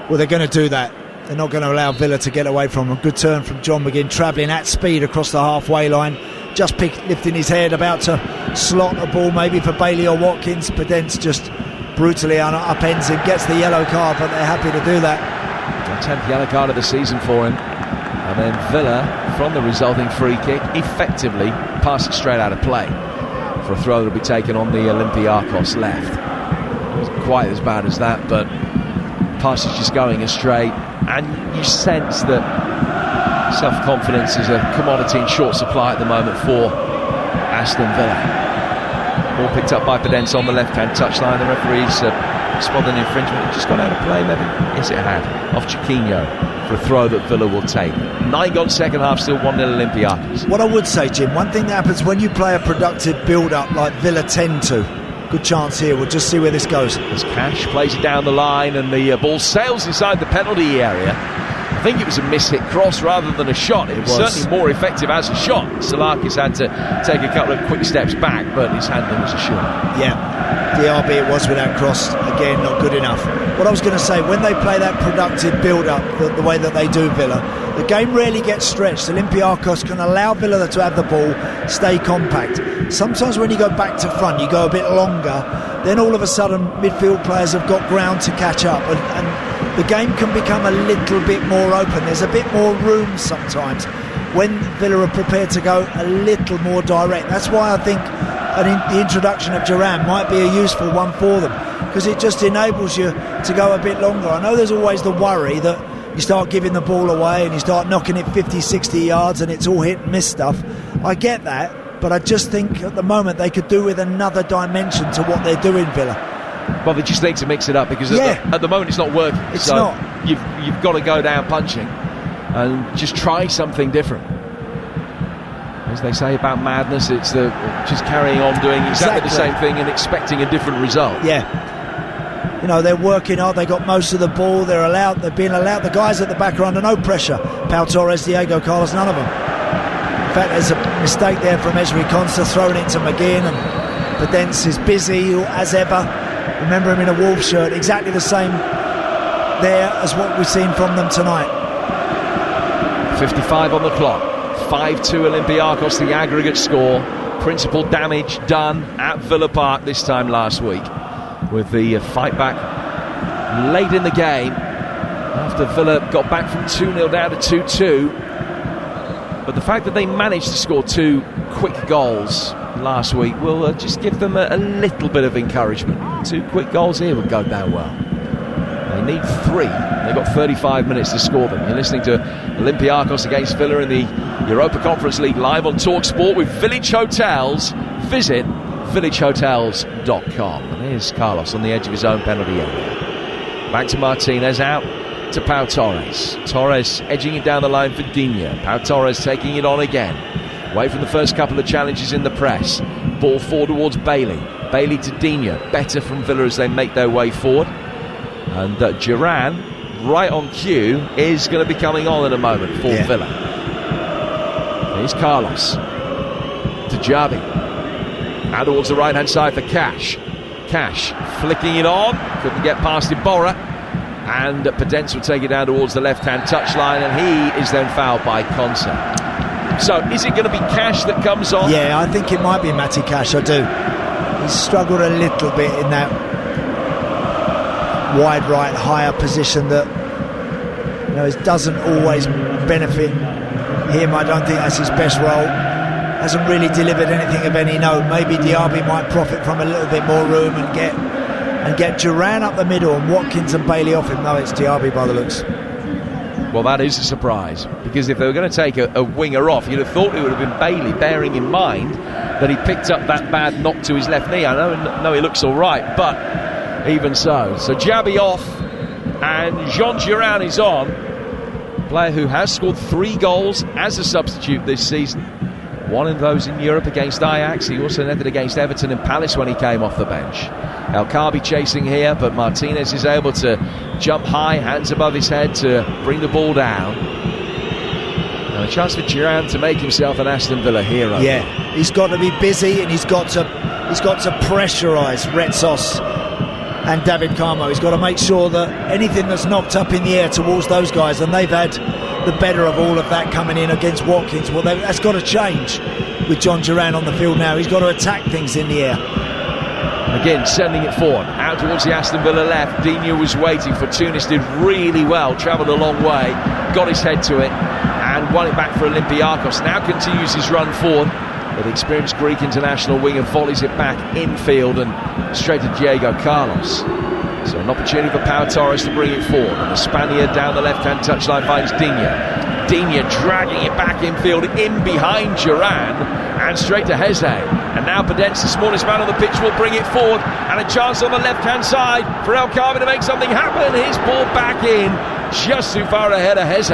Well, they're going to do that. They're not going to allow Villa to get away from him. Good turn from John McGinn, travelling at speed across the halfway line. Just lifting his head, about to slot a ball maybe for Bailey or Watkins. Pedence just brutally upends him, gets the yellow card, but they're happy to do that. The 10th yellow card of the season for him. And then Villa, from the resulting free kick, effectively pass it straight out of play for a throw that will be taken on the Olympiacos left. It wasn't quite as bad as that, but pass is just going astray. And you sense that self-confidence is a commodity in short supply at the moment for Aston Villa. Ball picked up by Pedence on the left-hand touchline. The referee's spotted an infringement. It just got out of play, maybe? Yes, it had. Off Chiquinho for a throw that Villa will take. 9 gone second half, still 1-0 Olympiacos. What I would say, Jim, one thing that happens when you play a productive build-up like Villa tend to, good chance here, we'll just see where this goes. As Cash plays it down the line and the ball sails inside the penalty area. I think it was a mis-hit cross rather than a shot. It was certainly more effective as a shot. Salakis had to take a couple of quick steps back, but his handling was a shot. Yeah, DRB it was with that cross. Again, not good enough. What I was going to say, when they play that productive build-up the way that they do Villa, the game really gets stretched. Olympiacos can allow Villa to have the ball, stay compact. Sometimes when you go back to front, you go a bit longer, then all of a sudden midfield players have got ground to catch up, and the game can become a little bit more open. There's a bit more room sometimes when Villa are prepared to go a little more direct. That's why I think the introduction of Duran might be a useful one for them, because it just enables you to go a bit longer. I know there's always the worry that you start giving the ball away and you start knocking it 50, 60 yards and it's all hit and miss stuff. I get that, but I just think at the moment they could do with another dimension to what they're doing, Villa. Well, they just need to mix it up, because at the moment it's not working. It's so not. You've got to go down punching and just try something different. As they say about madness, it's just carrying on doing exactly the same thing and expecting a different result. Yeah. You know, they're working hard, they got most of the ball, they've been allowed, the guys at the back are under no pressure. Pau Torres, Diego Carlos, none of them. In fact, there's a mistake there from Esri Consta, throwing it to McGinn, and Pedence is busy as ever. Remember him in a Wolves shirt, exactly the same there as what we've seen from them tonight. 55 on the clock, 5-2 Olympiacos, the aggregate score. Principal damage done at Villa Park this time last week, with the fight back late in the game after Villa got back from 2-0 down to 2-2. But the fact that they managed to score 2 quick goals last week will just give them a little bit of encouragement. 2 quick goals here would go down well. They need 3. They've got 35 minutes to score them. You're listening to Olympiacos against Villa in the Europa Conference League live on TalkSport with Village Hotels. Visit villagehotels.com. And here's Carlos on the edge of his own penalty area. Back to Martinez, out to Pau Torres. Torres edging it down the line for Digne. Pau Torres taking it on again. Away from the first couple of challenges in the press. Ball forward towards Bailey. Bailey to Digne. Better from Villa as they make their way forward. And Duran, right on cue, is going to be coming on in a moment for Villa. Here's Carlos. To Javi. Out towards the right-hand side for Cash. Cash flicking it on. Couldn't get past Iborra. And Pedence will take it down towards the left-hand touchline, and he is then fouled by Consa. So is it going to be Cash that comes on? Yeah, I think it might be Matty Cash, I do. He's struggled a little bit in that wide right, higher position that, you know, it doesn't always benefit him. I don't think that's his best role. Hasn't really delivered anything of any note. Maybe Diaby might profit from a little bit more room and get Duran up the middle and Watkins and Bailey off him. No, it's Diaby by the looks. Well, that is a surprise, because if they were going to take a winger off, you'd have thought it would have been Bailey, bearing in mind that he picked up that bad knock to his left knee. I know he looks all right, but even so. So Diaby off, and Jean Duran is on. Player who has scored 3 goals as a substitute this season. 1 of those in Europe against Ajax. He also netted against Everton and Palace when he came off the bench. El Kaabi chasing here, but Martinez is able to jump high, hands above his head to bring the ball down. And a chance for Duran to make himself an Aston Villa hero. Yeah, he's got to be busy, and he's got to pressurise Retsos and David Carmo. He's got to make sure that anything that's knocked up in the air towards those guys, and they've had the better of all of that coming in against Watkins. Well, that's got to change with John Duran on the field now. He's got to attack things in the air. Again, sending it forward, out towards the Aston Villa left. Digne was waiting for Tunis, did really well, travelled a long way, got his head to it, and won it back for Olympiacos. Now continues his run forward with experienced Greek international winger, volleys it back infield and straight to Diego Carlos. So an opportunity for Pau Torres to bring it forward, and the Spaniard down the left-hand touchline finds Digne. Digne dragging it back infield, in behind Duran, and straight to Heze. And now Pedence, the smallest man on the pitch, will bring it forward, and a chance on the left-hand side for El Kaabi to make something happen. His ball back in, just too far ahead of Heze.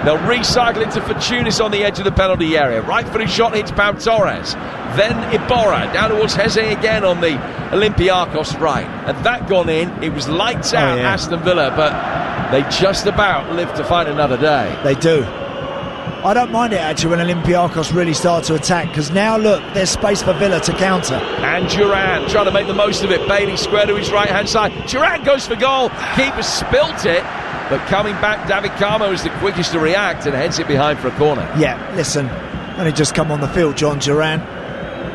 They'll recycle it to Fortunis on the edge of the penalty area. Right-footed shot hits Pau Torres. Then Iborra down towards Heze again on the Olympiacos right. And that gone in, it was lights out Aston Villa, but they just about live to fight another day. They do. I don't mind it actually when Olympiacos really start to attack, because now look, there's space for Villa to counter. And Duran trying to make the most of it. Bailey square to his right-hand side. Duran goes for goal. Keeper spilt it. But coming back, David Carmo is the quickest to react and heads it behind for a corner. Yeah, listen, only just come on the field, John Duran.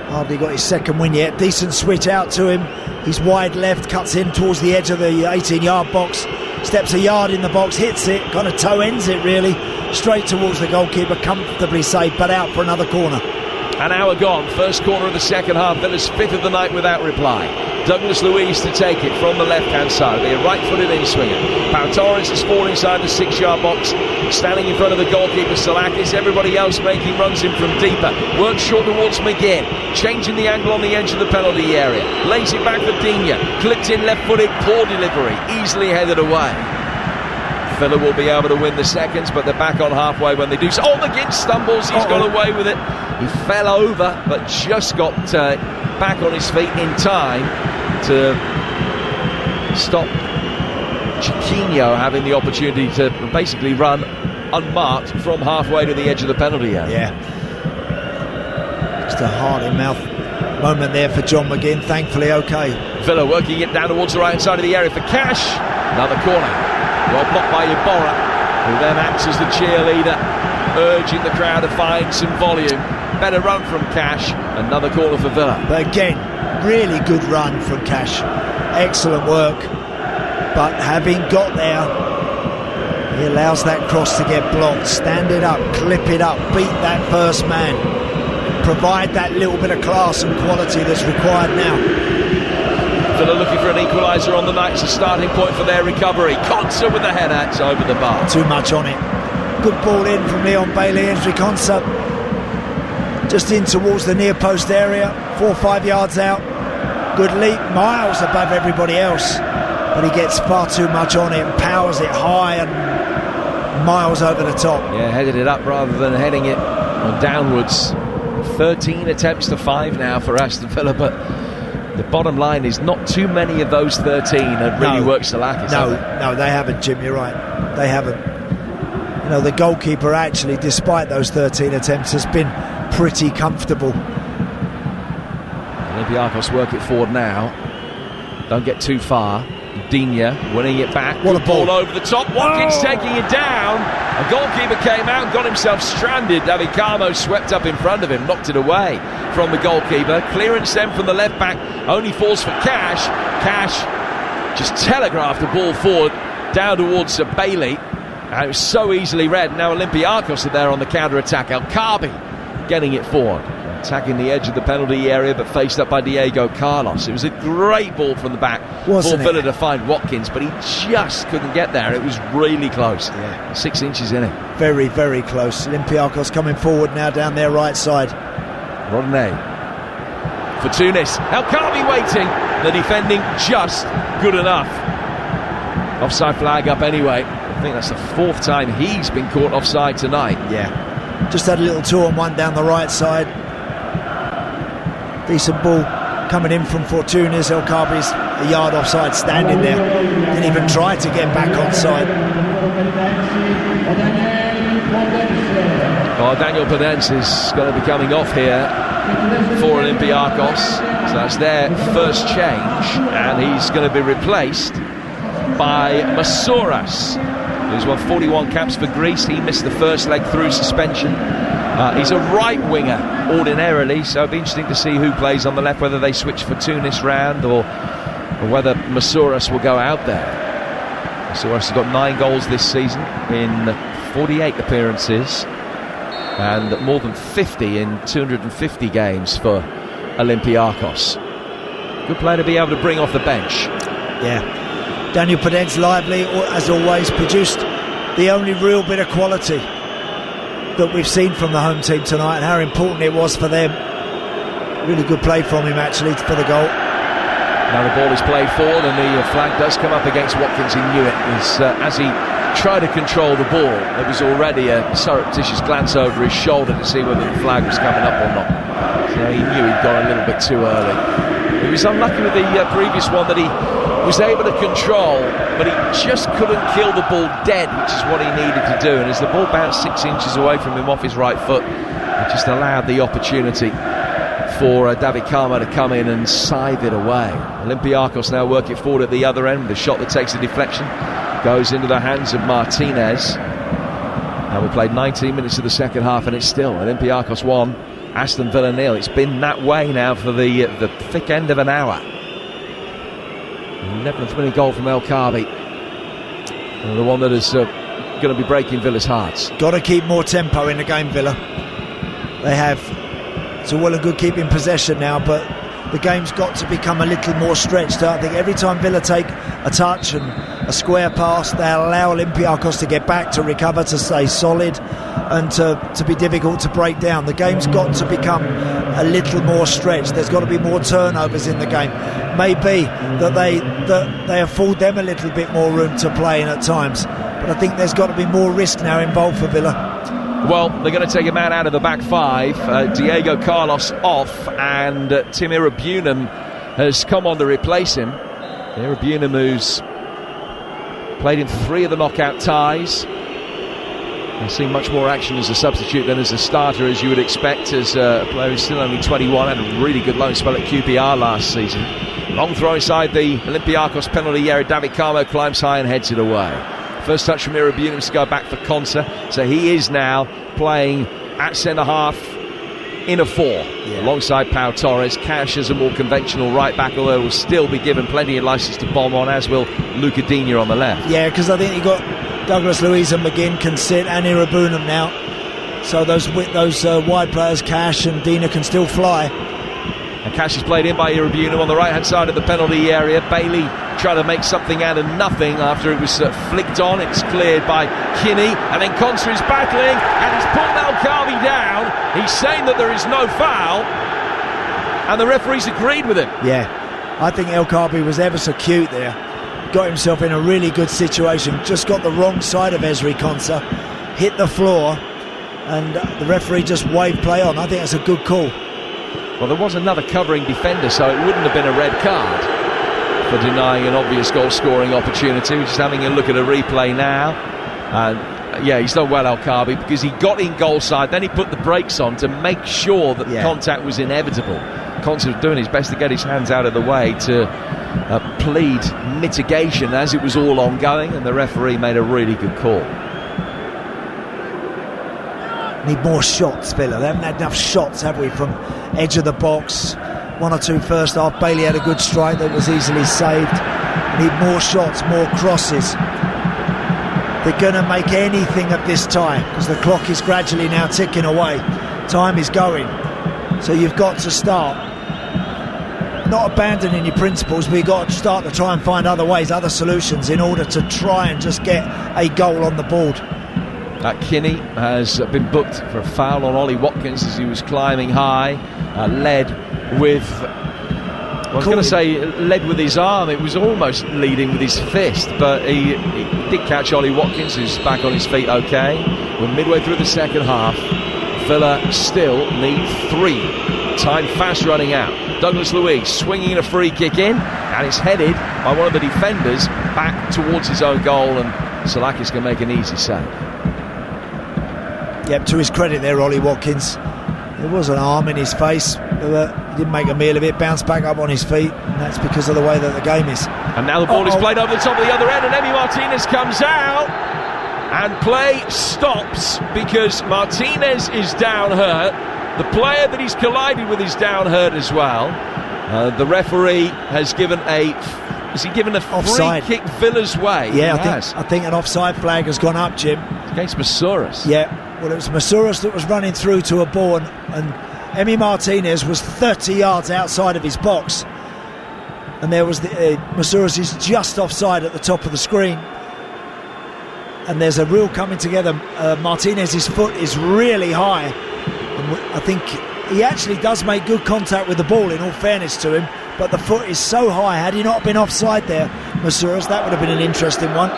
Hardly got his second win yet. Decent switch out to him. He's wide left, cuts in towards the edge of the 18-yard box. Steps a yard in the box, hits it, kind of toe ends it really. Straight towards the goalkeeper, comfortably safe, but out for another corner. An hour gone, first corner of the second half. Villa's 5th of the night without reply. Douglas Luiz to take it from the left-hand side. They're right-footed in-swinger. Pau Torres is forward inside the 6-yard box, standing in front of the goalkeeper Salakis. Everybody else making runs in from deeper. Works short towards McGinn, changing the angle on the edge of the penalty area. Lays it back for Digne. Clipped in left-footed, poor delivery, easily headed away. Villa will be able to win the seconds, but they're back on halfway when they do so. Oh, McGinn stumbles, he's got away with it. He fell over, but just got back on his feet in time to stop Chiquinho having the opportunity to basically run unmarked from halfway to the edge of the penalty area. Yeah. Just a heart-in-mouth moment there for John McGinn, thankfully okay. Villa working it down towards the right side of the area for Cash. Another corner. Well blocked by Iborra, who then acts as the cheerleader, urging the crowd to find some volume. Better run from Cash. Another corner for Villa. But again, really good run from Cash. Excellent work. But having got there, he allows that cross to get blocked. Stand it up, clip it up, beat that first man. Provide that little bit of class and quality that's required now. Villa looking for an equaliser on the night. It's a starting point for their recovery. Konsa with the header. It's over the bar. Too much on it. Good ball in from Leon Bailey. Henry Konsa just in towards the near post area. 4 or 5 yards out. Good leap. Miles above everybody else. But he gets far too much on it and powers it high and miles over the top. Yeah, headed it up rather than heading it downwards. 13 attempts to 5 now for Aston Villa, but the bottom line is not too many of those 13 have really worked Salakis. No, they haven't, Jim, you're right. They haven't. You know, the goalkeeper actually, despite those 13 attempts, has been pretty comfortable. Olympiacos work it forward now. Don't get too far. Digne winning it back. What a ball over the top. Watkins taking it down. A goalkeeper came out and got himself stranded. David Carmo swept up in front of him, knocked it away from the goalkeeper. Clearance then from the left back only falls for Cash. Cash just telegraphed the ball forward down towards Bailey. And it was so easily read. Now Olympiacos are there on the counter-attack. El Kaabi getting it forward, attacking the edge of the penalty area, but faced up by Diego Carlos. It was a great ball from the back for Villa to find Watkins, but he just couldn't get there. It was really close. 6 inches in it. Very, very close. Olympiacos coming forward now down their right side. Rodney for Tunis. El Kaabi waiting. The defending just good enough. Offside flag up anyway. I think that's the 4th time he's been caught offside tonight. Yeah. Just had a little 2-on-1 down the right side. Decent ball coming in from Fortunas. El Kaabi's a yard offside, standing there. Didn't even try to get back onside. Well, Daniel Podence is going to be coming off here for Olympiacos. So that's their first change, and he's going to be replaced by Masouras, who's won 41 caps for Greece. He missed the first leg through suspension. He's a right winger ordinarily, so it'll be interesting to see who plays on the left, whether they switch for Tunis round or whether Masouras will go out there. Masouras has got 9 goals this season in 48 appearances and more than 50 in 250 games for Olympiacos. Good player to be able to bring off the bench. Yeah. Daniel Podence, lively, as always, produced the only real bit of quality that we've seen from the home team tonight, and how important it was for them. Really good play from him, actually, for the goal. Now the ball is played forward, and the flag does come up against Watkins. He knew it. As he tried to control the ball, there was already a surreptitious glance over his shoulder to see whether the flag was coming up or not. So he knew he'd gone a little bit too early. He was unlucky with the previous one that he was able to control, but he just couldn't kill the ball dead, which is what he needed to do. And as the ball bounced 6 inches away from him off his right foot, it just allowed the opportunity for David Carmo to come in and scythe it away. Olympiacos now work it forward at the other end with a shot that takes a deflection, goes into the hands of Martinez. Now we played 19 minutes of the second half, and it's still Olympiacos 1, Aston Villa 0. It's been that way now for the thick end of an hour. 11th winning goal from El Kaabi, the one that is going to be breaking Villa's hearts. Got to keep more tempo in the game, Villa. They have. It's all well and good keeping possession now, but the game's got to become a little more stretched. I think every time Villa take a touch and a square pass, they'll allow Olympiacos to get back, to recover, to stay solid, and to be difficult to break down. The game's got to become a little more stretched. There's got to be more turnovers in the game. Maybe that they afford them a little bit more room to play in at times. But but I think there's got to be more risk now involved for Villa. Well, they're going to take a man out of the back five. Diego Carlos off, and Tim Irabunam has come on to replace him. Irabunam, who's played in 3 of the knockout ties. He's seen much more action as a substitute than as a starter, as you would expect, as a player who's still only 21, had a really good loan spell at QPR last season. Long throw inside the Olympiacos penalty area. David Carmo climbs high and heads it away. First touch from Irabunam to go back for Konsa. So he is now playing at centre-half in a 4, alongside Pau Torres. Cash as a more conventional right-back, although will still be given plenty of licence to bomb on, as will Luca Digne on the left. Yeah, because I think you've got Douglas Luiz and McGinn can sit, and Irabunam now. So those wide players, Cash and Digne, can still fly. And Cash is played in by Irabunam on the right-hand side of the penalty area. Bailey trying to make something out of nothing after it was flicked on. It's cleared by Kinney, and then Konsa is battling, and he's pulled El-Kaabi down. He's saying that there is no foul, and the referee's agreed with him. Yeah, I think El-Kaabi was ever so cute there. Got himself in a really good situation. Just got the wrong side of Ezri Konsa, hit the floor, and the referee just waved play on. I think that's a good call. Well, there was another covering defender, so it wouldn't have been a red card for denying an obvious goal-scoring opportunity. We're just having a look at a replay now. And yeah, he's done well, El-Kaabi, because he got in goal side, then he put the brakes on to make sure that the contact was inevitable. Konsa was doing his best to get his hands out of the way to plead mitigation as it was all ongoing, and the referee made a really good call. Need more shots, Villa. They haven't had enough shots, have we, from edge of the box. 1 or 2 first half. Bailey had a good strike that was easily saved. Need more shots, more crosses. They're going to make anything of this tie, because the clock is gradually now ticking away. Time is going. So you've got to start not abandoning your principles, but you've got to start to try and find other ways, other solutions, in order to try and just get a goal on the board. Kinney has been booked for a foul on Ollie Watkins as he was climbing high, led with, I was going to say led with his arm. It was almost leading with his fist, but he did catch Ollie Watkins, who's back on his feet okay. We're midway through the second half. Villa still need 3. Time fast running out. Douglas Luiz swinging a free kick in, and it's headed by one of the defenders back towards his own goal, and Salakis can make an easy save. Yep, to his credit there, Ollie Watkins. There was an arm in his face. He didn't make a meal of it, bounced back up on his feet, and that's because of the way that the game is. And now the ball is played over the top of the other end, and Emi Martinez comes out, and play stops because Martinez is down hurt. The player that he's collided with is down hurt as well. The referee has given a offside free kick Villa's way? Yeah, I think an offside flag has gone up, Jim. Against Masouras. Yeah, well, it was Masouras that was running through to a ball, and Emi Martinez was 30 yards outside of his box. And there was Masouras is just offside at the top of the screen. And there's a real coming together. Martinez's foot is really high. And I think he actually does make good contact with the ball, in all fairness to him, but the foot is so high. Had he not been offside there, Masouras, that would have been an interesting one.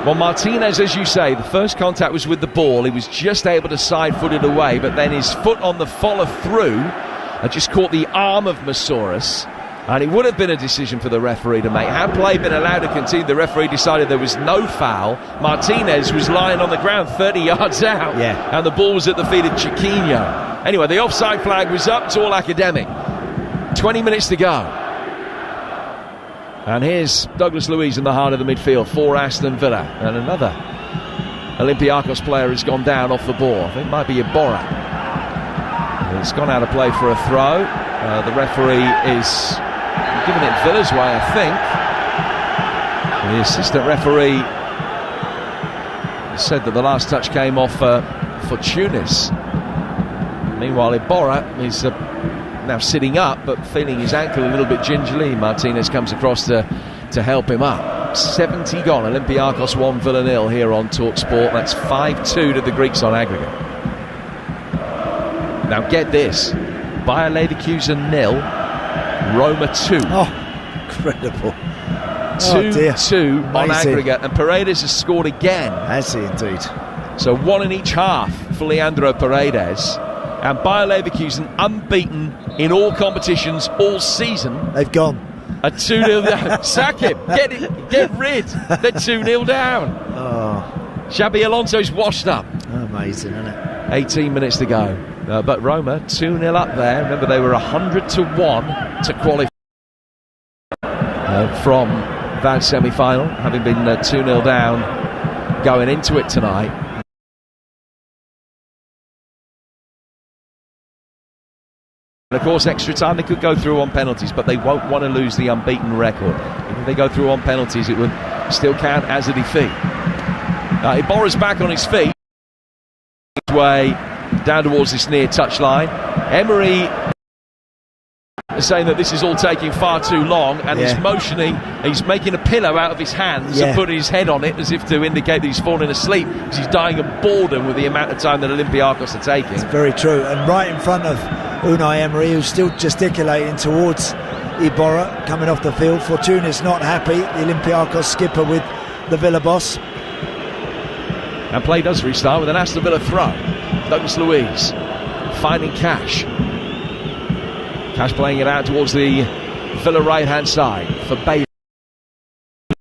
Well, Martinez, as you say, the first contact was with the ball. He was just able to side-foot it away, but then his foot on the follow-through had just caught the arm of Masouras, and it would have been a decision for the referee to make. Had play been allowed to continue, the referee decided there was no foul. Martinez was lying on the ground 30 yards out, and the ball was at the feet of Chiquinho. Anyway, the offside flag was up. It's all academic. 20 minutes to go. And here's Douglas Luiz in the heart of the midfield for Aston Villa. And another Olympiacos player has gone down off the ball. I think it might be Iborra. It's gone out of play for a throw. The referee is giving it Villa's way, I think. The assistant referee said that the last touch came off for Tunis. Meanwhile, Iborra is now sitting up, but feeling his ankle a little bit gingerly. Martinez comes across to help him up. 70 gone. Olympiacos 1, Villa 0 here on TalkSport. That's 5-2 to the Greeks on aggregate. Now get this: Bayer Leverkusen 0, Roma 2. Oh, incredible! 2-2 on aggregate, and Paredes has scored again. Has he indeed? So one in each half for Leandro Paredes. And Bayer Leverkusen, unbeaten in all competitions all season. They've gone. A 2-0 down. Sack him. Get rid. They're 2-0 down. Oh. Xabi Alonso's washed up. Amazing, isn't it? 18 minutes to go. But Roma 2-0 up there. Remember, they were 100-1 to qualify from that semi-final, having been 2-0 down going into it tonight. And of course, extra time, they could go through on penalties, but they won't want to lose the unbeaten record. If they go through on penalties, it would still count as a defeat. Iborra's back on his feet. His way down towards this near touchline. Emery is saying that this is all taking far too long, and he's motioning, he's making a pillow out of his hands and putting his head on it as if to indicate that he's falling asleep because he's dying of boredom with the amount of time that Olympiacos are taking. It's very true, and right in front of Unai Emery, who's still gesticulating towards Iborra coming off the field. Fortuna's not happy, the Olympiacos skipper, with the Villa boss. And play does restart with an Aston Villa throw. Douglas Luiz finding Cash. Cash playing it out towards the Villa right-hand side for Bailey.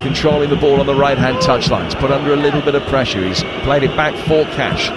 Controlling the ball on the right-hand touchline. He's put under a little bit of pressure. He's played it back for Cash.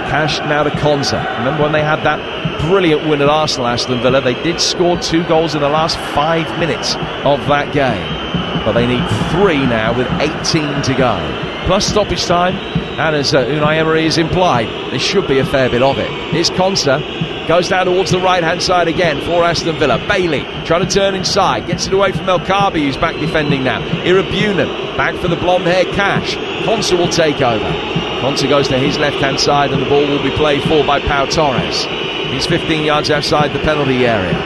Cash now to Konsa. Remember when they had that brilliant win at Arsenal, Aston Villa? They did score 2 goals in the last 5 minutes of that game. But they need 3 now with 18 to go. Plus stoppage time. And as Unai Emery has implied, there should be a fair bit of it. Here's Konsa. Goes down towards the right-hand side again for Aston Villa. Bailey trying to turn inside. Gets it away from El Kaabi, who's back defending now. Irabunan back for the blonde-haired Cash. Konsa will take over. Konsa goes to his left-hand side, and the ball will be played for by Pau Torres. He's 15 yards outside the penalty area.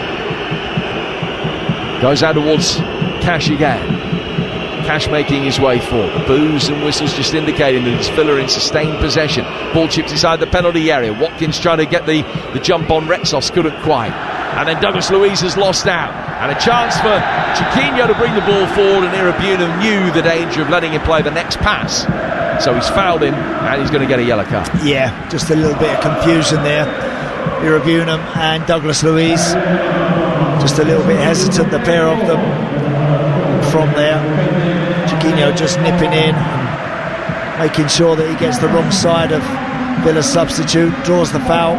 Goes out towards Cash again. Cash making his way forward. The boos and whistles just indicating that it's Villa in sustained possession. Ball chipped inside the penalty area. Watkins trying to get the jump on Retsos, couldn't quite. And then Douglas Luiz has lost out. And a chance for Chiquinho to bring the ball forward, and Irabunan knew the danger of letting him play the next pass. So he's fouled him, and he's going to get a yellow card. Yeah, just a little bit of confusion there. Irabunan and Douglas Luiz. Just a little bit hesitant, the pair of them from there. Chiquinho just nipping in and making sure that he gets the wrong side of Villa's substitute, draws the foul.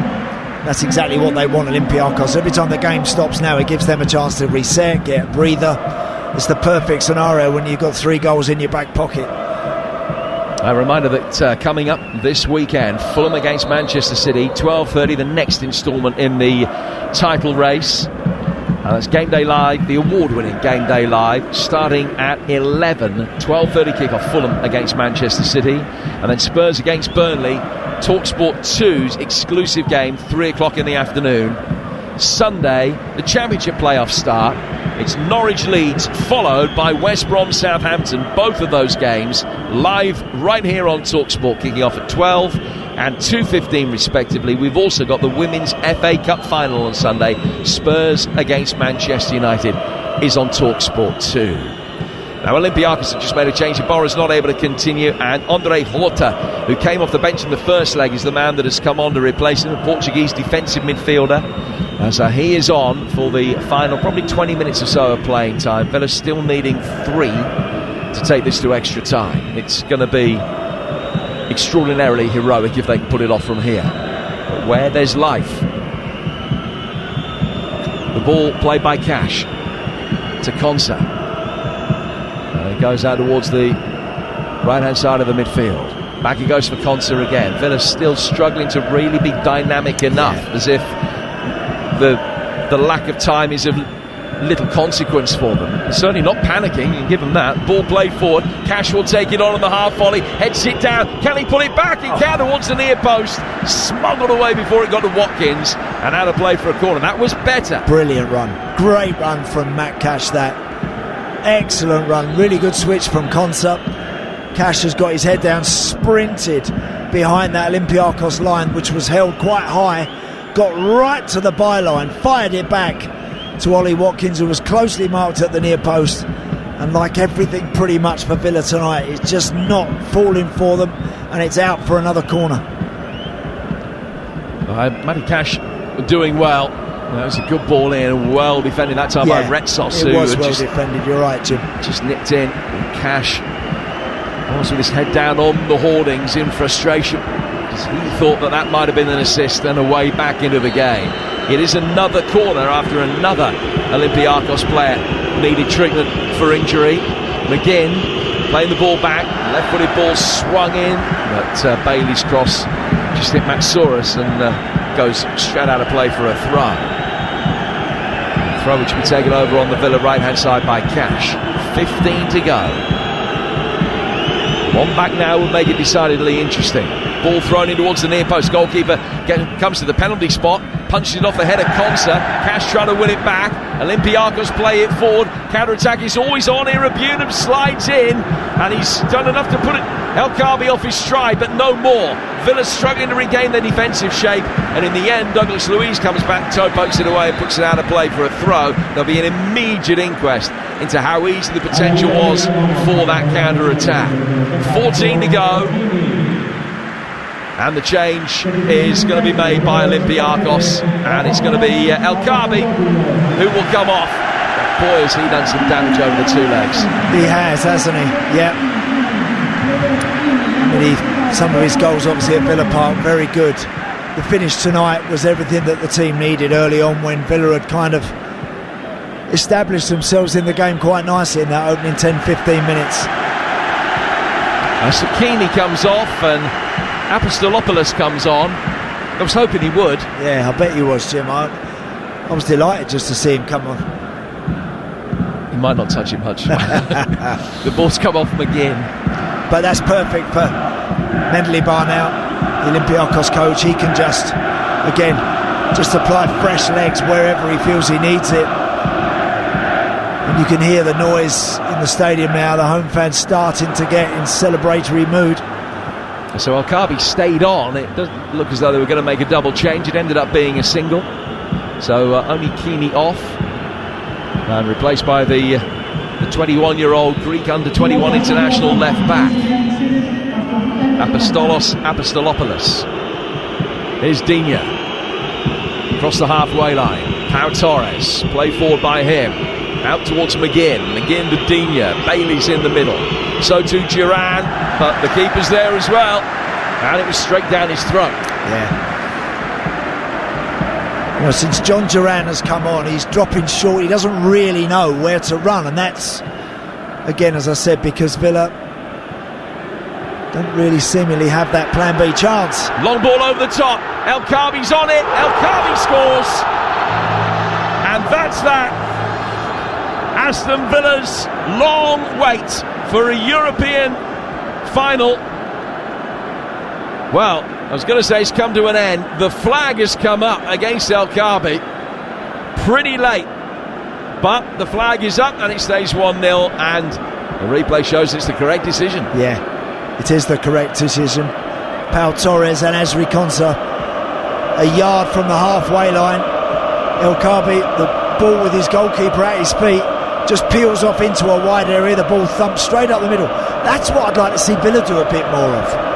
That's exactly what they want, Olympiacos. Every time the game stops now, it gives them a chance to reset, get a breather. It's the perfect scenario when you've got 3 goals in your back pocket. A reminder that coming up this weekend, Fulham against Manchester City, 12:30, the next instalment in the title race. That's Game Day Live, the award-winning Game Day Live, starting at 11, 12:30 kickoff, Fulham against Manchester City. And then Spurs against Burnley, TalkSport 2's exclusive game, 3 o'clock in the afternoon. Sunday, the Championship playoffs start. It's Norwich Leeds, followed by West Brom Southampton. Both of those games live right here on TalkSport, kicking off at 12 and 2:15 respectively. We've also got the Women's FA Cup final on Sunday. Spurs against Manchester United is on TalkSport 2. Now Olympiacos have just made a change. Iborra's not able to continue, and Andre Horta, who came off the bench in the first leg, is the man that has come on to replace him, a Portuguese defensive midfielder. So he is on for the final probably 20 minutes or so of playing time. Villa's still needing 3 to take this to extra time. It's going to be extraordinarily heroic if they can put it off from here. But where there's life. The ball played by Cash to Konsa. It goes out towards the right-hand side of the midfield. Back he goes for Konsa again. Villa's still struggling to really be dynamic enough, as if the lack of time is of little consequence for them. Certainly not panicking, you can give them that. Ball played forward. Cash will take it on the half volley. Heads it down. Can he pull it back? He can towards the near post. Smuggled away before it got to Watkins. And out of play for a corner. That was better. Brilliant run. Great run from Matt Cash, that. Excellent run. Really good switch from Konsa. Cash has got his head down, sprinted behind that Olympiacos line, which was held quite high. Got right to the byline, fired it back to Ollie Watkins, who was closely marked at the near post, And like everything pretty much for Villa tonight, it's just not falling for them, and it's out for another corner. Matty Cash doing well. That was a good ball in, well defended that time by Retsos. It was well defended, you're right, Jim. Just nipped in. Cash was with his head down on the hoardings in frustration, because he thought that might have been an assist and a way back into the game. It is another corner after another Olympiacos player needed treatment for injury. McGinn playing the ball back, left-footed ball swung in, but Bailey's cross just hit Matsouras and goes straight out of play for a throw. A throw which will be taken over on the Villa right-hand side by Cash. 15 to go. One back now will make it decidedly interesting. Ball thrown in towards the near post. Goalkeeper comes to the penalty spot, punches it off the head of Konsa. Cash trying to win it back. Olympiacos play it forward. Counter-attack is always on here. Abunum slides in, and he's done enough to put El Kaabi off his stride, but no more. Villa struggling to regain their defensive shape, and in the end Douglas Luiz comes back, toe pokes it away and puts it out of play for a throw. There'll be an immediate inquest into how easy the potential was for that counter-attack. 14 to go, and the change is going to be made by Olympiacos, and it's going to be El Kaabi who will come off. Boy, has he done some damage over the two legs. He has, hasn't he? Yeah. Some of his goals obviously at Villa Park, very good. The finish tonight was everything that the team needed early on, when Villa had kind of established themselves in the game quite nicely in that opening 10-15 minutes. Sakini comes off and Apostolopoulos comes on. I was hoping he would. Yeah, I bet he was, Jim. I was delighted just to see him come on. He might not touch it much. The ball's come off McGinn. But that's perfect for Mendeley Barnell, the Olympiacos coach. He can just apply fresh legs wherever he feels he needs it. And you can hear the noise in the stadium now, the home fans starting to get in celebratory mood. So El Kaabi stayed on. It doesn't look as though they were going to make a double change. It ended up being a single. So only Kini off, and replaced by the 21-year-old Greek under-21 international left back, Apostolopoulos. Here's Digne across the halfway line. Pau Torres, play forward by him, out towards McGinn to Digne. Bailey's in the middle, so too Duran, but the keeper's there as well, and it was straight down his throat. Yeah. Since John Duran has come on, he's dropping short. He doesn't really know where to run, and that's, again, as I said, because Villa don't really seemingly have that plan B chance. Long ball over the top. El Kaabi's on it. El Kaabi scores, and that's that. Aston Villa's long wait for a European final, well, I was going to say it's come to an end. The flag has come up against El Kaabi pretty late, but the flag is up and it stays 1-0, and the replay shows it's the correct decision. Yeah, it is the correct decision. Pau Torres and Ezri Konsa a yard from the halfway line. El Kaabi, the ball with his goalkeeper at his feet, just peels off into a wide area. The ball thumps straight up the middle. That's what I'd like to see Villa do a bit more of.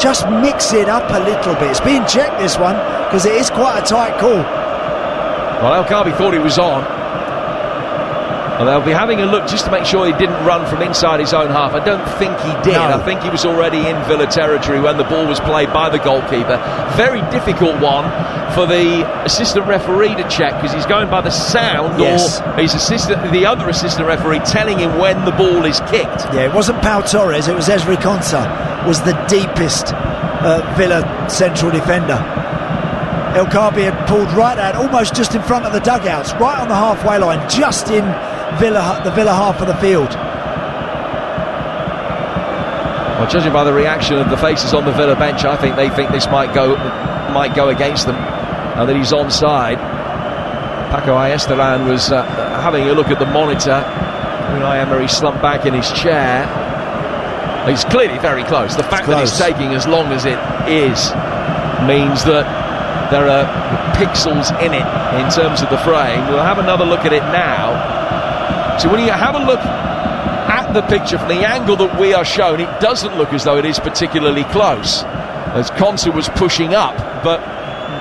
Just mix it up a little bit. It's being checked, this one, because it is quite a tight call. Well, El Kaabi thought he was on. Well, they'll be having a look just to make sure he didn't run from inside his own half. I don't think he did. No. I think he was already in Villa territory when the ball was played by the goalkeeper. Very difficult one for the assistant referee to check, because he's going by the sound, yes, or his the other assistant referee telling him when the ball is kicked. Yeah, it wasn't Pau Torres, it was Ezri Konsa, was the deepest Villa central defender. El Kaabi had pulled right out, almost just in front of the dugouts, right on the halfway line, just in the Villa half of the field. Well, judging by the reaction of the faces on the Villa bench, I think they think this might go against them, and that he's onside. Paco Ayestaran was having a look at the monitor. Unai Emery slumped back in his chair. He's clearly very close. The fact that he's taking as long as it is means that there are pixels in it in terms of the frame. We'll have another look at it now. So when you have a look the picture, from the angle that we are shown, it doesn't look as though it is particularly close, as Konsa was pushing up, but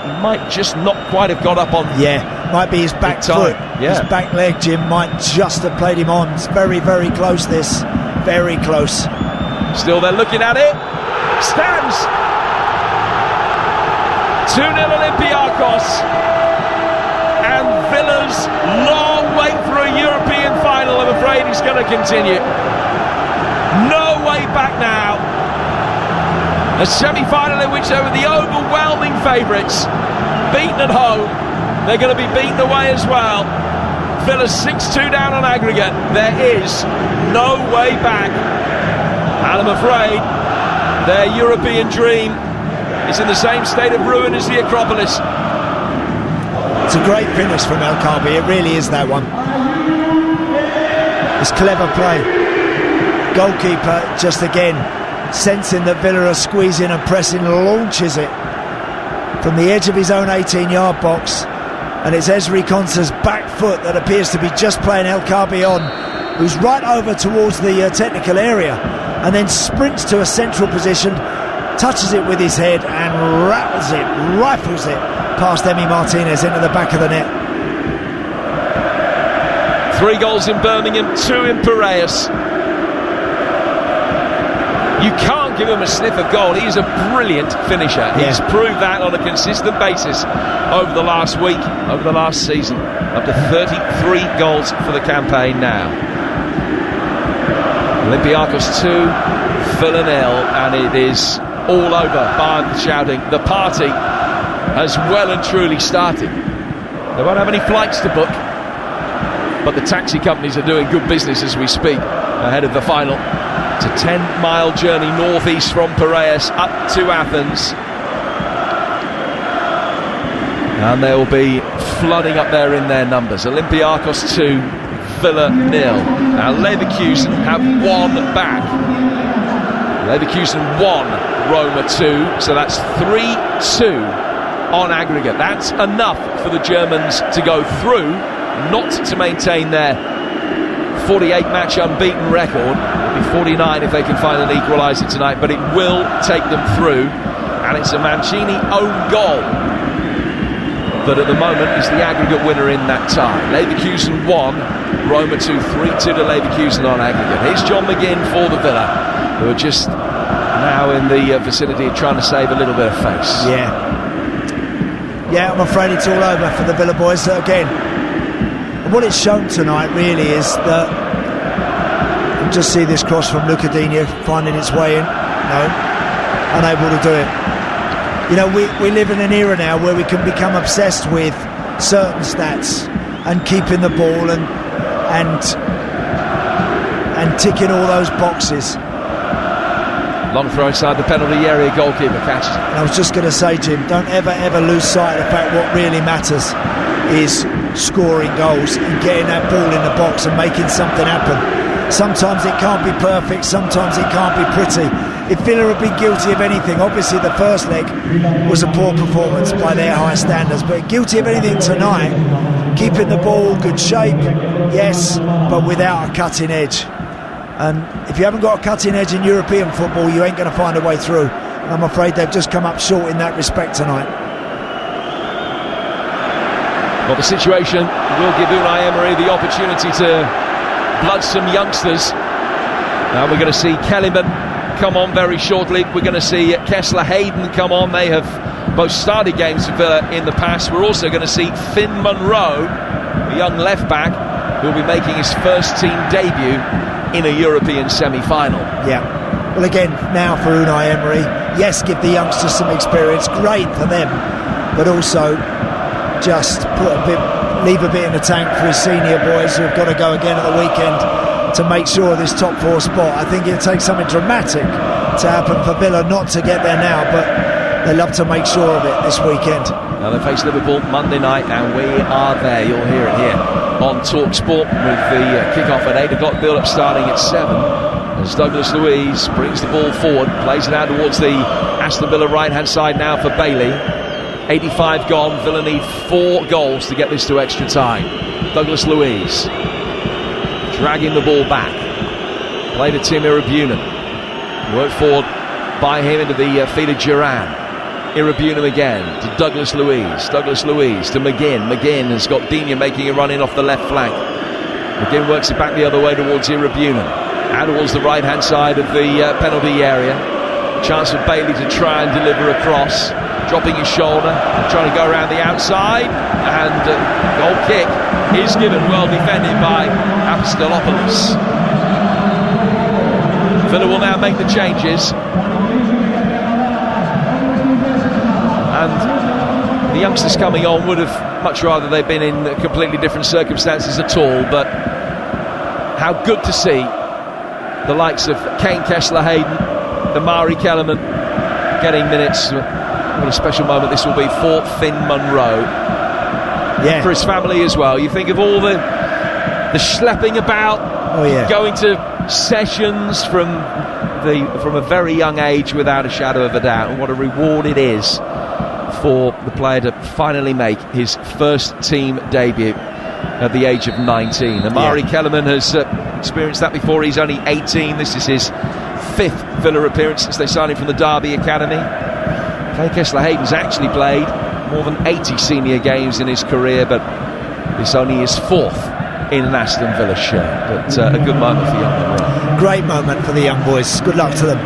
he might just not quite have got up on. Yeah, might be his back foot. His back leg, Jim, might just have played him on. It's very, very close, this. Very close. Still they're looking at it. Stands. 2-0 Olympiacos. And Villa's long wait for a European final, I'm afraid, is going to continue. No way back now. A semi-final in which they were the overwhelming favourites. Beaten at home. They're going to be beaten away as well. Villa 6-2 down on aggregate. There is no way back. And I'm afraid their European dream is in the same state of ruin as the Acropolis. It's a great finish from El Kaabi. It really is, that one. It's clever play. Goalkeeper just again sensing that Villa are squeezing and pressing, launches it from the edge of his own 18-yard box, and it's Ezri Konsa's back foot that appears to be just playing El Kaabi on, who's right over towards the technical area, and then sprints to a central position, touches it with his head and rattles it, rifles it past Emi Martinez into the back of the net. 3 goals in Birmingham, 2 in Piraeus. You can't give him a sniff of goal. He's a brilliant finisher. He's proved that on a consistent basis over the last week, over the last season. Up to 33 goals for the campaign now. Olympiacos 2, Villa 0, and it is all over, bar the shouting. The party has well and truly started. They won't have any flights to book, but the taxi companies are doing good business as we speak ahead of the final. It's a 10-mile journey northeast from Piraeus up to Athens, and they will be flooding up there in their numbers. Olympiacos 2, Villa 0. Now Leverkusen have won back. Leverkusen 1, Roma 2, so that's 3-2 on aggregate. That's enough for the Germans to go through, not to maintain their 48-match unbeaten record. It'll be 49 if they can find an equaliser tonight, but it will take them through, and it's a Mancini own goal that at the moment is the aggregate winner in that tie. Leverkusen 1, Roma 2, 3-2 to Leverkusen on aggregate. Here's John McGinn for the Villa, who are just now in the vicinity of trying to save a little bit of face. Yeah, I'm afraid it's all over for the Villa boys again. What it's shown tonight really is that you just see this cross from Lucadinho finding its way in. No, unable to do it. You know, we live in an era now where we can become obsessed with certain stats and keeping the ball and ticking all those boxes. Long throw inside the penalty area, goalkeeper catches it. And I was just going to say, Jim, don't ever lose sight of the fact what really matters is scoring goals and getting that ball in the box and making something happen. Sometimes it can't be perfect, sometimes it can't be pretty. If Villa have been guilty of anything, obviously the first leg was a poor performance by their high standards, but guilty of anything tonight, keeping the ball good shape, yes, but without a cutting edge. And if you haven't got a cutting edge in European football, you ain't going to find a way through. And I'm afraid they've just come up short in that respect tonight. Well, the situation will give Unai Emery the opportunity to blood some youngsters. Now we're going to see Kellyman come on very shortly. We're going to see Kessler Hayden come on. They have both started games for Villa in the past. We're also going to see Finn Monroe, a young left-back, who will be making his first-team debut in a European semi-final. Yeah. Well, again, now for Unai Emery, yes, give the youngsters some experience, great for them, but also just leave a bit in the tank for his senior boys who have got to go again at the weekend to make sure of this top 4 spot. I think it'll take something dramatic to happen for Villa not to get there now, but they love to make sure of it this weekend. Now they face Liverpool Monday night, and we are there. You'll hear it here on TalkSport with the kick-off at 8 o'clock, build-up starting at 7. As Douglas Luiz brings the ball forward, plays it out towards the Aston Villa right-hand side now for Bailey. 85 gone, Villa need 4 goals to get this to extra time. Douglas Luiz dragging the ball back. Played to Tim Irabunen. Worked forward by him into the feet of Duran. Irabunen again to Douglas Luiz. Douglas Luiz to McGinn. McGinn has got Digne making a run in off the left flank. McGinn works it back the other way towards Irabunen. And towards the right-hand side of the penalty area. Chance for Bailey to try and deliver a cross. Dropping his shoulder, trying to go around the outside. And goal kick is given, well defended by Apostolopoulos. Villa will now make the changes. And the youngsters coming on would have much rather they've been in completely different circumstances at all, but how good to see the likes of Kane Kessler-Hayden, Damari Kellerman getting minutes. What a special moment this will be for Finn Munro. Yeah. For his family as well. You think of all the schlepping about, going to sessions from a very young age without a shadow of a doubt, and what a reward it is for the player to finally make his first team debut at the age of 19. Amari Kellerman has experienced that before. He's only 18. This is his 5th Villa appearance since they signed him from the Derby Academy. Kane Kessler-Hayden's actually played more than 80 senior games in his career, but this only his 4th in an Aston Villa shirt. But a good moment for young boys. Great moment for the young boys. Good luck to them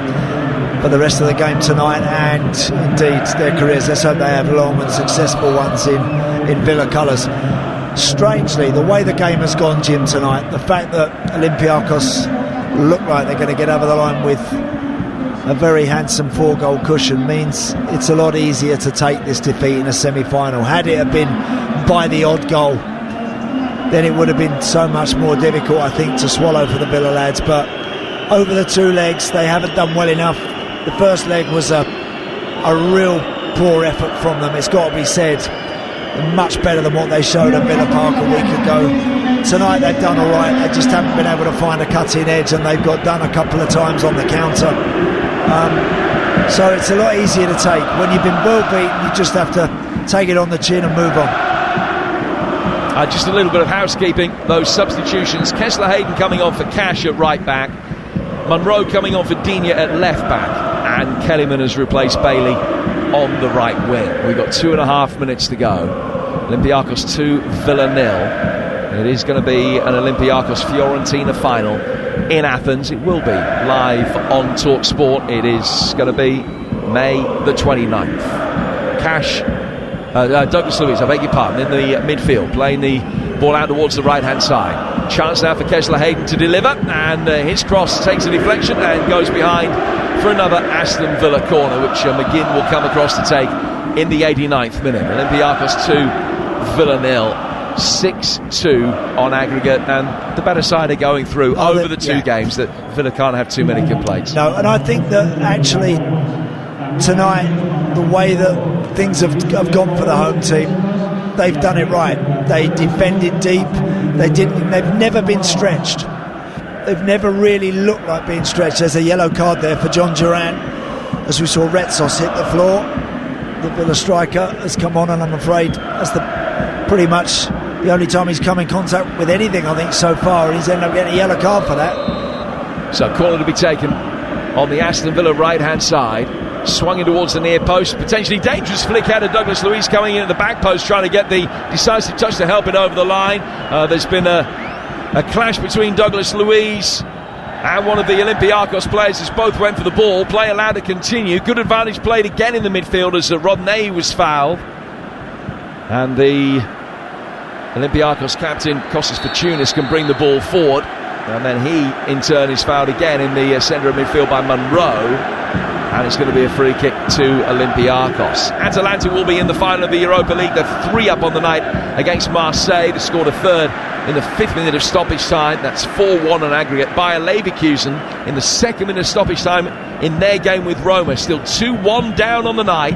for the rest of the game tonight, and indeed their careers. Let's hope they have long and successful ones in Villa colours. Strangely, the way the game has gone, Jim, tonight, the fact that Olympiacos look like they're going to get over the line with a very handsome 4-goal cushion means it's a lot easier to take this defeat in a semi-final. Had it have been by the odd goal, then it would have been so much more difficult, I think, to swallow for the Villa lads. But over the 2 legs, they haven't done well enough. The first leg was a real poor effort from them, it's got to be said. Much better than what they showed at Villa Park a week ago. Tonight they've done all right. They just haven't been able to find a cutting edge, and they've got done a couple of times on the counter. So it's a lot easier to take. When you've been well beaten, you just have to take it on the chin and move on. Just a little bit of housekeeping. Those substitutions: Kessler-Hayden coming on for Cash at right back, Munro coming on for Digne at left back, and Kellyman has replaced Bailey on the right wing. We've got 2.5 minutes to go. Olympiacos 2, Villa 0. It is going to be an Olympiacos-Fiorentina final in Athens. It will be live on Talk Sport. It is going to be May the 29th. Douglas Luiz, I beg your pardon, in the midfield, playing the ball out towards the right-hand side. Chance now for Kessler-Hayden to deliver, and his cross takes a deflection and goes behind for another Aston Villa corner, which McGinn will come across to take in the 89th minute. Olympiacos 2, Villa 0, 6-2 on aggregate, and the better side are going through over the 2 games. That Villa can't have too many complaints. No, and I think that actually tonight, the way that things have gone for the home team, they've done it right. They defended deep. They've never been stretched. They've never really looked like being stretched. There's a yellow card there for John Duran, as we saw Retsos hit the floor. The Villa striker has come on, and I'm afraid that's pretty much the only time he's come in contact with anything, I think, so far, and he's ended up getting a yellow card for that. So corner to be taken on the Aston Villa right-hand side. Swung in towards the near post, potentially dangerous flick out of Douglas Luiz, coming in at the back post, trying to get the decisive touch to help it over the line. There's been a clash between Douglas Luiz and one of the Olympiacos players, as both went for the ball. Play allowed to continue. Good advantage played again in the midfield as Rodney was fouled. And the Olympiacos captain, Kostas Fortounis, can bring the ball forward. And then he, in turn, is fouled again in the centre of midfield by Munro. And it's going to be a free kick to Olympiacos. Atalanta will be in the final of the Europa League. They're 3 up on the night against Marseille. They scored a third in the 5th minute of stoppage time. That's 4-1 on aggregate. Bayer Leverkusen in the 2nd minute of stoppage time in their game with Roma. Still 2-1 down on the night.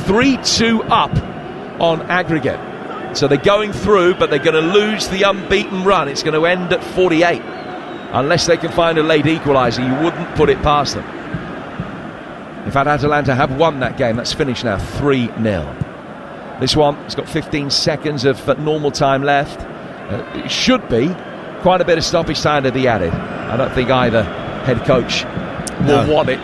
3-2 up on aggregate. So they're going through, but they're going to lose the unbeaten run. It's going to end at 48. Unless they can find a late equaliser, you wouldn't put it past them. In fact, Atalanta have won that game. That's finished now 3-0. This one has got 15 seconds of normal time left. It should be quite a bit of stoppage time to be added. I don't think either head coach will want it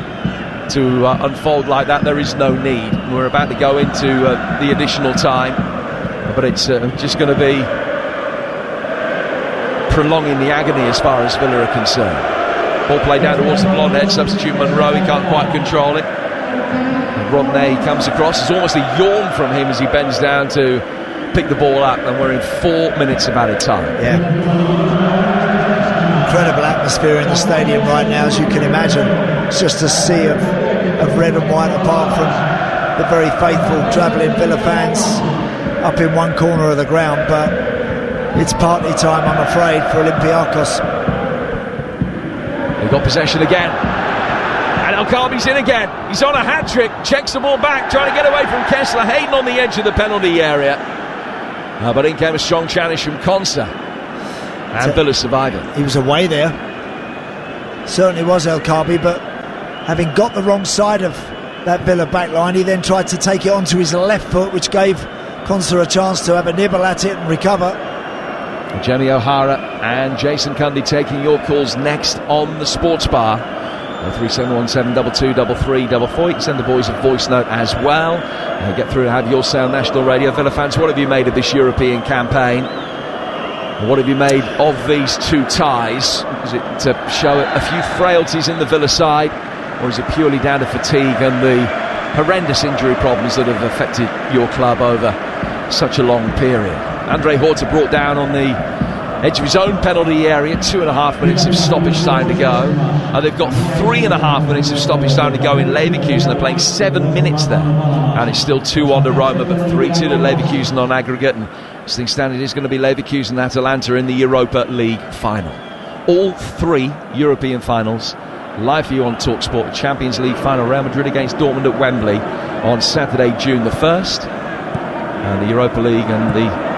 to unfold like that. There is no need. We're about to go into the additional time, but it's just going to be prolonging the agony as far as Villa are concerned. Ball played down towards the blonde head, substitute Monroe, he can't quite control it. And Rodney comes across, there's almost a yawn from him as he bends down to pick the ball up, and we're in 4 minutes of added time. Yeah. Incredible atmosphere in the stadium right now, as you can imagine. It's just a sea of red and white, apart from the very faithful travelling Villa fans up in one corner of the ground, but it's party time, I'm afraid, for Olympiacos. They've got possession again, and El Kaabi's in again. He's on a hat-trick, checks the ball back, trying to get away from Kessler. Hayden on the edge of the penalty area, but in came a strong challenge from Konsa, and Villa survived it. He was away there, certainly was El Kaabi, but having got the wrong side of that Villa backline, he then tried to take it onto his left foot, which gave Konsa a chance to have a nibble at it and recover. Jenny O'Hara and Jason Cundy taking your calls next on the Sports Bar. 03717 223344. You can send the boys a voice note as well. Get through to have your sound national radio. Villa fans, what have you made of this European campaign? What have you made of these two ties? Is it to show a few frailties in the Villa side, or is it purely down to fatigue and the horrendous injury problems that have affected your club over such a long period? Andre Horta brought down on the edge of his own penalty area, 2.5 minutes of stoppage time to go. They've got 3.5 minutes of stoppage time to go in Leverkusen. They're playing 7 minutes there, and it's still 2-1 to Roma, but 3-2 to Leverkusen on aggregate. And as things stand, it is going to be Leverkusen Atalanta in the Europa League final. All 3 European finals live for you on TalkSport. Champions League final, Real Madrid against Dortmund at Wembley on Saturday, June the 1st, and the Europa League and the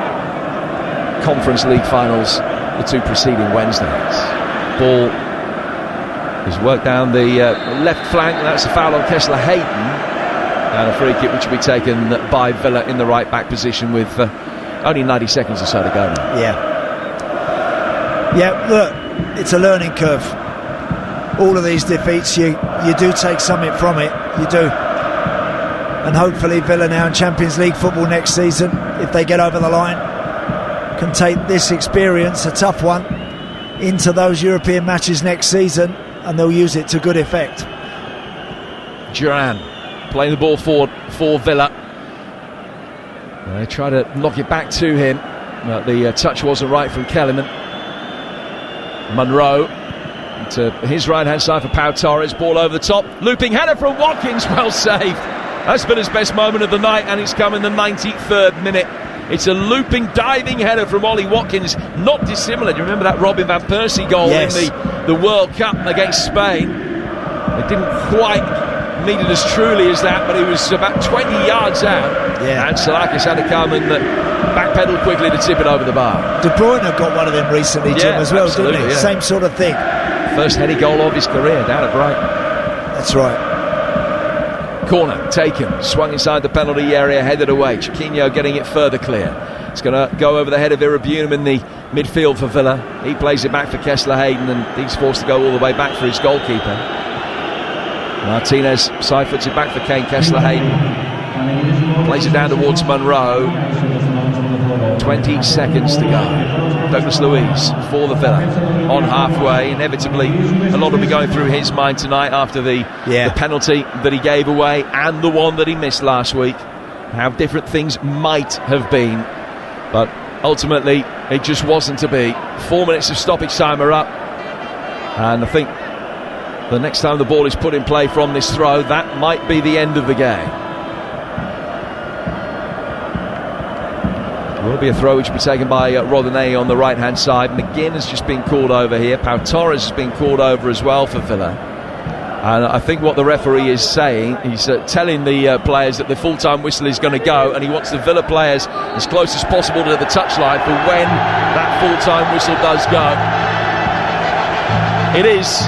Conference League finals, the 2 preceding Wednesdays. Ball is worked down the left flank, and that's a foul on Kessler Hayden, and a free kick which will be taken by Villa in the right back position with only 90 seconds or so to go now. Yeah, look, it's a learning curve. All of these defeats, you do take something from it, you do. And hopefully Villa now in Champions League football next season, if they get over the line, can take this experience, a tough one, into those European matches next season, and they'll use it to good effect. Duran playing the ball forward for Villa. They try to knock it back to him, but the touch wasn't right from Kellerman. Monroe to his right hand side for Pau Torres, ball over the top, looping header from Watkins, well saved. That's been his best moment of the night, and it's come in the 93rd minute. It's a looping, diving header from Ollie Watkins, not dissimilar. Do you remember that Robin van Persie goal in the World Cup against Spain? It didn't quite mean it as truly as that, but he was about 20 yards out. And Salakis had to come and backpedal quickly to tip it over the bar. De Bruyne got one of them recently, Jim, as well, didn't he? Yeah. Same sort of thing. First heady goal of his career down at Brighton. That's right. Corner taken, swung inside the penalty area, headed away. Chiquinho getting it further clear. It's going to go over the head of Irabunum in the midfield for Villa. He plays it back for Kessler Hayden, and he's forced to go all the way back for his goalkeeper. Martinez side-foots it back for Kane. Kessler Hayden plays it down towards Monroe. 20 seconds to go. Douglas Luiz for the Villa on halfway. Inevitably, a lot will be going through his mind tonight after the penalty that he gave away and the one that he missed last week. How different things might have been, but ultimately it just wasn't to be. 4 minutes of stoppage time are up, and I think the next time the ball is put in play from this throw, that might be the end of the game. It will be a throw which will be taken by Rodinei on the right hand side. McGinn has just been called over here. Pau Torres has been called over as well for Villa, and I think what the referee is saying, he's telling the players that the full-time whistle is going to go, and he wants the Villa players as close as possible to the touchline for when that full-time whistle does go. It is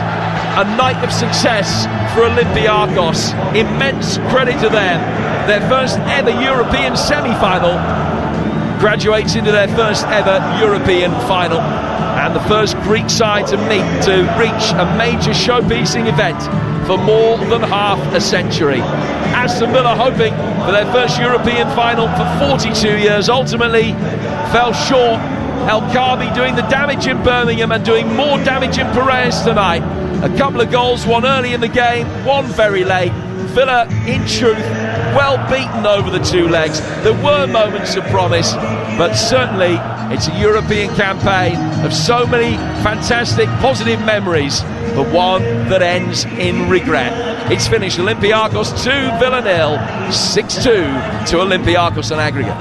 a night of success for Olympiacos. Immense credit to them. Their first ever European semi-final graduates into their first ever European final, and the first Greek side to meet to reach a major showpiecing event for more than half a century. Aston Villa hoping for their first European final for 42 years, ultimately fell short. El Kaabi doing the damage in Birmingham and doing more damage in Piraeus tonight. A couple of goals, one early in the game, one very late. Villa, in truth, well beaten over the two legs. There were moments of promise, but certainly it's a European campaign of so many fantastic, positive memories, but one that ends in regret. It's finished Olympiacos 2, Villa 0, 6-2 to Olympiacos on aggregate.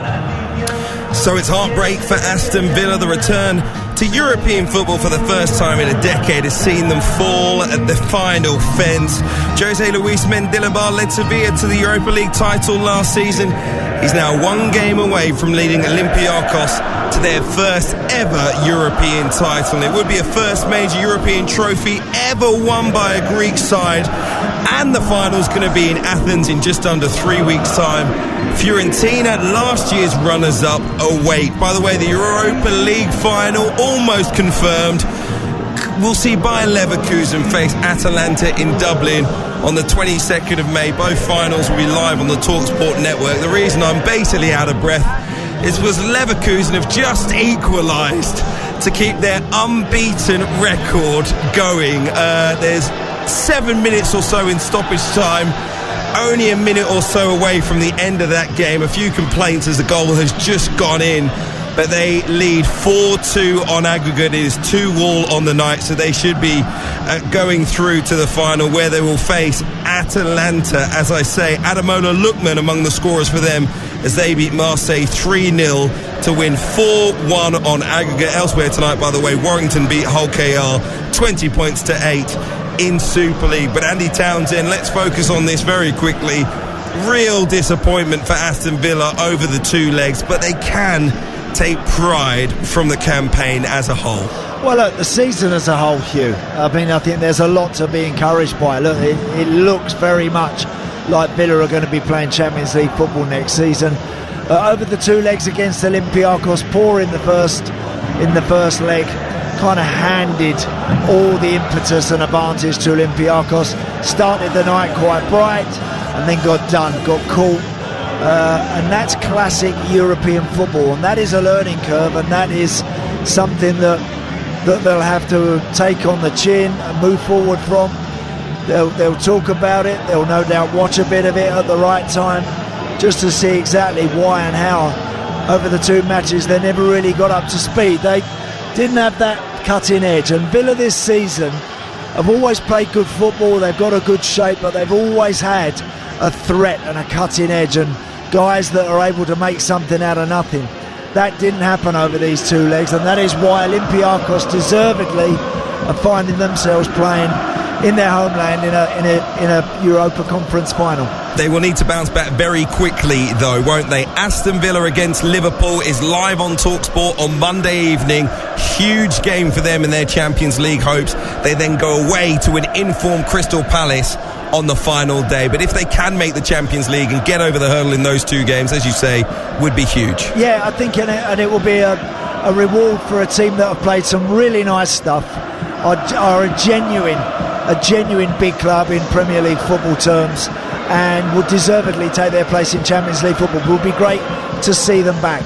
So it's heartbreak for Aston Villa. The return to European football for the first time in a decade has seen them fall at the final fence. Jose Luis Mendilibar led Sevilla to the Europa League title last season. He's now one game away from leading Olympiacos to their first ever European title. It would be a first major European trophy ever won by a Greek side. And the final's going to be in Athens in just under 3 weeks' time. Fiorentina, last year's runners-up, await. By the way, the Europa League final almost confirmed. We'll see Bayer Leverkusen face Atalanta in Dublin on the 22nd of May. Both finals will be live on the TalkSport network. The reason I'm basically out of breath is because Leverkusen have just equalised to keep their unbeaten record going. There's 7 minutes or so in stoppage time, only a minute or so away from the end of that game. A few complaints as the goal has just gone in, but they lead 4-2 on aggregate. It is 2-2 on the night, so they should be going through to the final, where they will face Atalanta. As I say, Ademola Lookman among the scorers for them, as they beat Marseille 3-0 to win 4-1 on aggregate. Elsewhere tonight, by the way, Warrington beat Hull KR 20 points to 8 in Super League. But Andy Townsend, let's focus on this very quickly. Real disappointment for Aston Villa over the two legs, but they can take pride from the campaign as a whole. Well, look, the season as a whole, Hugh, I mean, I think there's a lot to be encouraged by. Look, it looks very much like Villa are going to be playing Champions League football next season. Over the two legs against Olympiacos, poor in the first leg, kind of handed all the impetus and advantage to Olympiacos. Started the night quite bright and then got caught. And that's classic European football, and that is a learning curve, and that is something that they'll have to take on the chin and move forward from. They'll talk about it, they'll no doubt watch a bit of it at the right time, just to see exactly why and how over the two matches they never really got up to speed. They didn't have that cutting edge, and Villa this season have always played good football. They've got a good shape, but they've always had a threat and a cutting edge and guys that are able to make something out of nothing. That didn't happen over these two legs, and that is why Olympiacos deservedly are finding themselves playing in their homeland in a Europa Conference final. They will need to bounce back very quickly, though, won't they? Aston Villa against Liverpool is live on TalkSport on Monday evening. Huge game for them in their Champions League hopes. They then go away to an informed Crystal Palace on the final day. But if they can make the Champions League and get over the hurdle in those two games, as you say, would be huge. Yeah, I think and it will be a reward for a team that have played some really nice stuff, are a genuine big club in Premier League football terms, and would deservedly take their place in Champions League football. It would be great to see them back.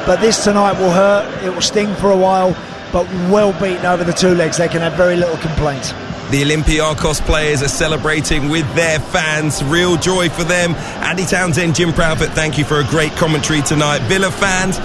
But this tonight will hurt, it will sting for a while, but well beaten over the two legs. They can have very little complaints. The Olympiacos players are celebrating with their fans. Real joy for them. Andy Townsend, Jim Proudfoot, thank you for a great commentary tonight. Villa fans,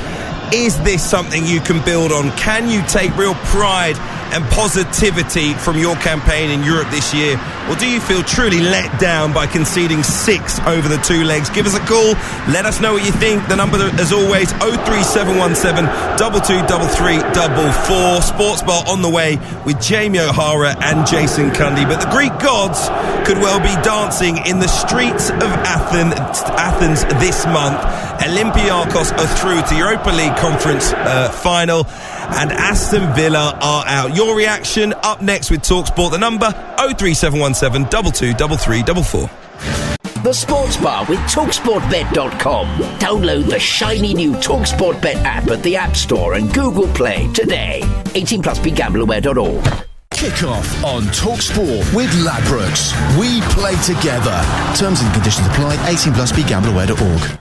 is this something you can build on? Can you take real pride and positivity from your campaign in Europe this year? Or do you feel truly let down by conceding 6 over the two legs? Give us a call. Let us know what you think. The number, as always, 03717 223344. Sports Bar on the way with Jamie O'Hara and Jason Cundy. But the Greek gods could well be dancing in the streets of Athens this month. Olympiacos are through to Europa League Conference final, and Aston Villa are out. Your reaction up next with TalkSport. The number 03717 223344. The Sports Bar with TalkSportBet.com. Download the shiny new TalkSportBet app at the App Store and Google Play today. 18 plus BeGambleAware.org. Kick-off on TalkSport with Ladbrokes. We play together. Terms and conditions apply. 18 plus BeGambleAware.org.